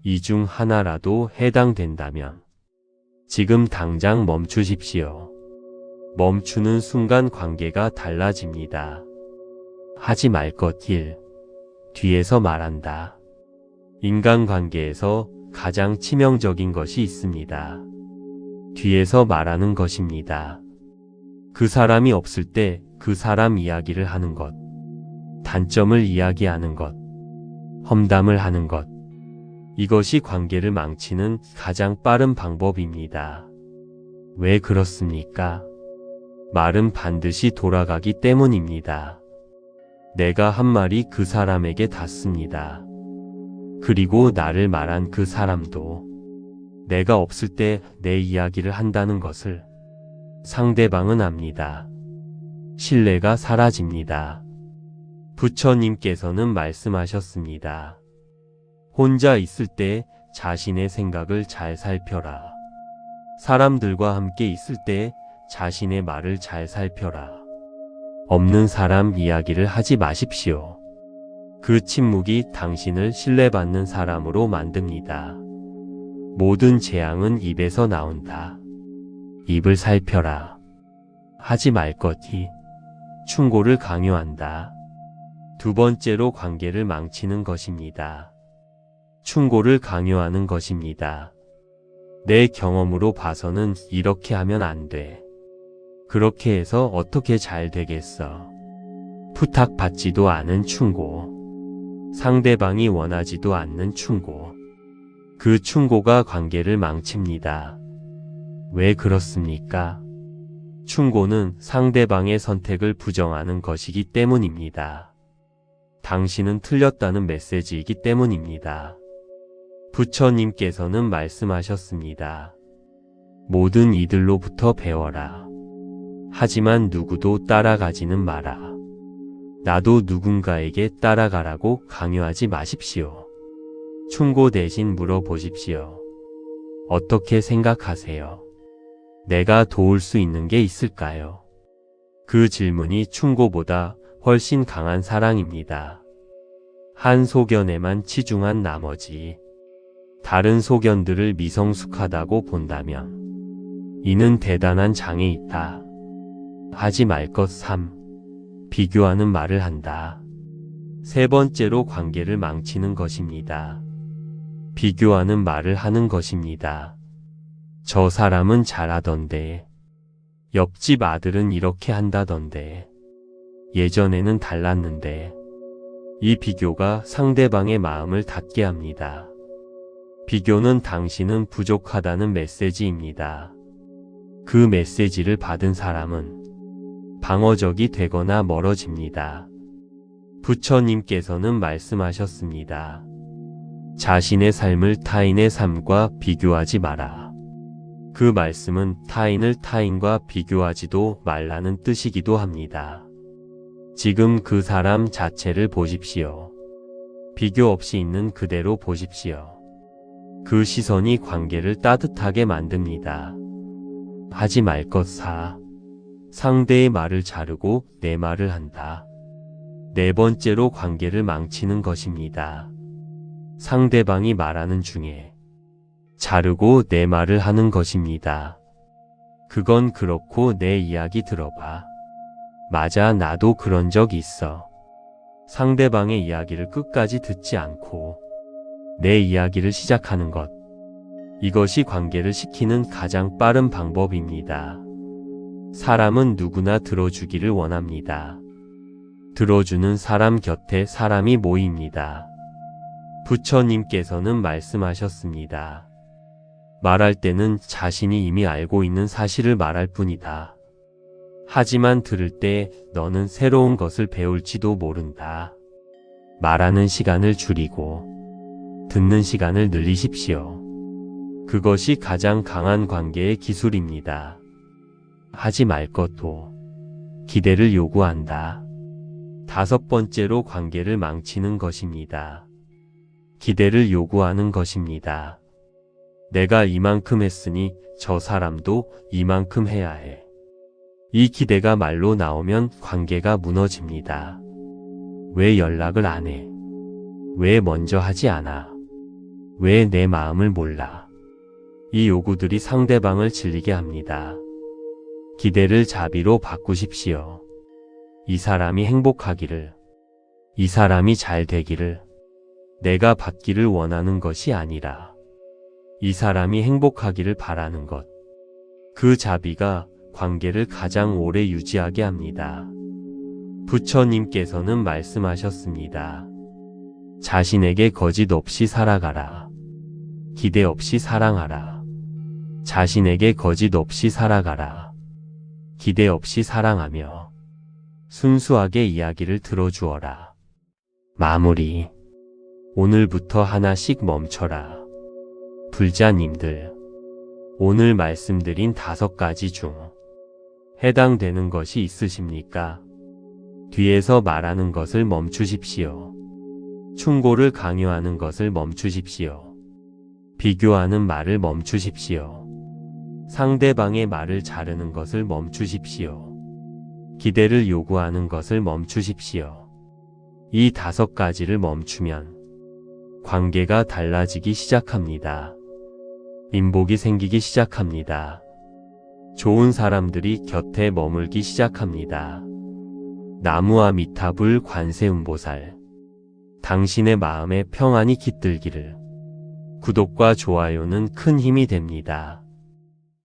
이 중 하나라도 해당된다면 지금 당장 멈추십시오. 멈추는 순간 관계가 달라집니다. 하지 말 것 1. 뒤에서 말한다. 인간관계에서 가장 치명적인 것이 있습니다. 뒤에서 말하는 것입니다. 그 사람이 없을 때 그 사람 이야기를 하는 것, 단점을 이야기하는 것, 험담을 하는 것. 이것이 관계를 망치는 가장 빠른 방법입니다. 왜 그렇습니까? 말은 반드시 돌아가기 때문입니다. 내가 한 말이 그 사람에게 닿습니다. 그리고 나를 말한 그 사람도 내가 없을 때 내 이야기를 한다는 것을 상대방은 압니다. 신뢰가 사라집니다. 부처님께서는 말씀하셨습니다. 혼자 있을 때 자신의 생각을 잘 살펴라. 사람들과 함께 있을 때 자신의 말을 잘 살펴라. 없는 사람 이야기를 하지 마십시오. 그 침묵이 당신을 신뢰받는 사람으로 만듭니다. 모든 재앙은 입에서 나온다. 입을 살펴라. 하지 말 것이 충고를 강요한다. 2번째로 관계를 망치는 것입니다. 충고를 강요하는 것입니다. 내 경험으로 봐서는 이렇게 하면 안 돼. 그렇게 해서 어떻게 잘 되겠어. 부탁받지도 않은 충고. 상대방이 원하지도 않는 충고. 그 충고가 관계를 망칩니다. 왜 그렇습니까? 충고는 상대방의 선택을 부정하는 것이기 때문입니다. 당신은 틀렸다는 메시지이기 때문입니다. 부처님께서는 말씀하셨습니다. 모든 이들로부터 배워라. 하지만 누구도 따라가지는 마라. 나도 누군가에게 따라가라고 강요하지 마십시오. 충고 대신 물어보십시오. 어떻게 생각하세요? 내가 도울 수 있는 게 있을까요? 그 질문이 충고보다 훨씬 강한 사랑입니다. 한 소견에만 치중한 나머지 다른 소견들을 미성숙하다고 본다면 이는 대단한 장애 있다. 하지 말 것 3. 비교하는 말을 한다. 세 번째로 관계를 망치는 것입니다. 비교하는 말을 하는 것입니다. 저 사람은 잘하던데. 옆집 아들은 이렇게 한다던데. 예전에는 달랐는데. 이 비교가 상대방의 마음을 닫게 합니다. 비교는 당신은 부족하다는 메시지입니다. 그 메시지를 받은 사람은 방어적이 되거나 멀어집니다. 부처님께서는 말씀하셨습니다. 자신의 삶을 타인의 삶과 비교하지 마라. 그 말씀은 타인을 타인과 비교하지도 말라는 뜻이기도 합니다. 지금 그 사람 자체를 보십시오. 비교 없이 있는 그대로 보십시오. 그 시선이 관계를 따뜻하게 만듭니다. 하지 말 것 4. 상대의 말을 자르고 내 말을 한다. 네 번째로 관계를 망치는 것입니다. 상대방이 말하는 중에 자르고 내 말을 하는 것입니다. 그건 그렇고 내 이야기 들어봐. 맞아, 나도 그런 적 있어. 상대방의 이야기를 끝까지 듣지 않고 내 이야기를 시작하는 것. 이것이 관계를 식히는 가장 빠른 방법입니다. 사람은 누구나 들어주기를 원합니다. 들어주는 사람 곁에 사람이 모입니다. 부처님께서는 말씀하셨습니다. 말할 때는 자신이 이미 알고 있는 사실을 말할 뿐이다. 하지만 들을 때 너는 새로운 것을 배울지도 모른다. 말하는 시간을 줄이고 듣는 시간을 늘리십시오. 그것이 가장 강한 관계의 기술입니다. 하지 말 것도 기대를 요구한다. 다섯 번째로 관계를 망치는 것입니다. 기대를 요구하는 것입니다. 내가 이만큼 했으니 저 사람도 이만큼 해야 해. 이 기대가 말로 나오면 관계가 무너집니다. 왜 연락을 안 해? 왜 먼저 하지 않아? 왜 내 마음을 몰라? 이 요구들이 상대방을 질리게 합니다. 기대를 자비로 바꾸십시오. 이 사람이 행복하기를, 이 사람이 잘 되기를, 내가 받기를 원하는 것이 아니라 이 사람이 행복하기를 바라는 것. 그 자비가 관계를 가장 오래 유지하게 합니다. 부처님께서는 말씀하셨습니다. 자신에게 거짓 없이 살아가라. 기대 없이 사랑하라. 자신에게 거짓 없이 살아가라. 기대 없이 사랑하며 순수하게 이야기를 들어주어라. 마무리. 오늘부터 하나씩 멈춰라. 불자님들, 오늘 말씀드린 5가지 중 해당되는 것이 있으십니까? 뒤에서 말하는 것을 멈추십시오. 충고를 강요하는 것을 멈추십시오. 비교하는 말을 멈추십시오. 상대방의 말을 자르는 것을 멈추십시오. 기대를 요구하는 것을 멈추십시오. 이 5가지를 멈추면 관계가 달라지기 시작합니다. 인복이 생기기 시작합니다. 좋은 사람들이 곁에 머물기 시작합니다. 나무와 미타불 관세음보살, 당신의 마음에 평안이 깃들기를. 구독과 좋아요는 큰 힘이 됩니다.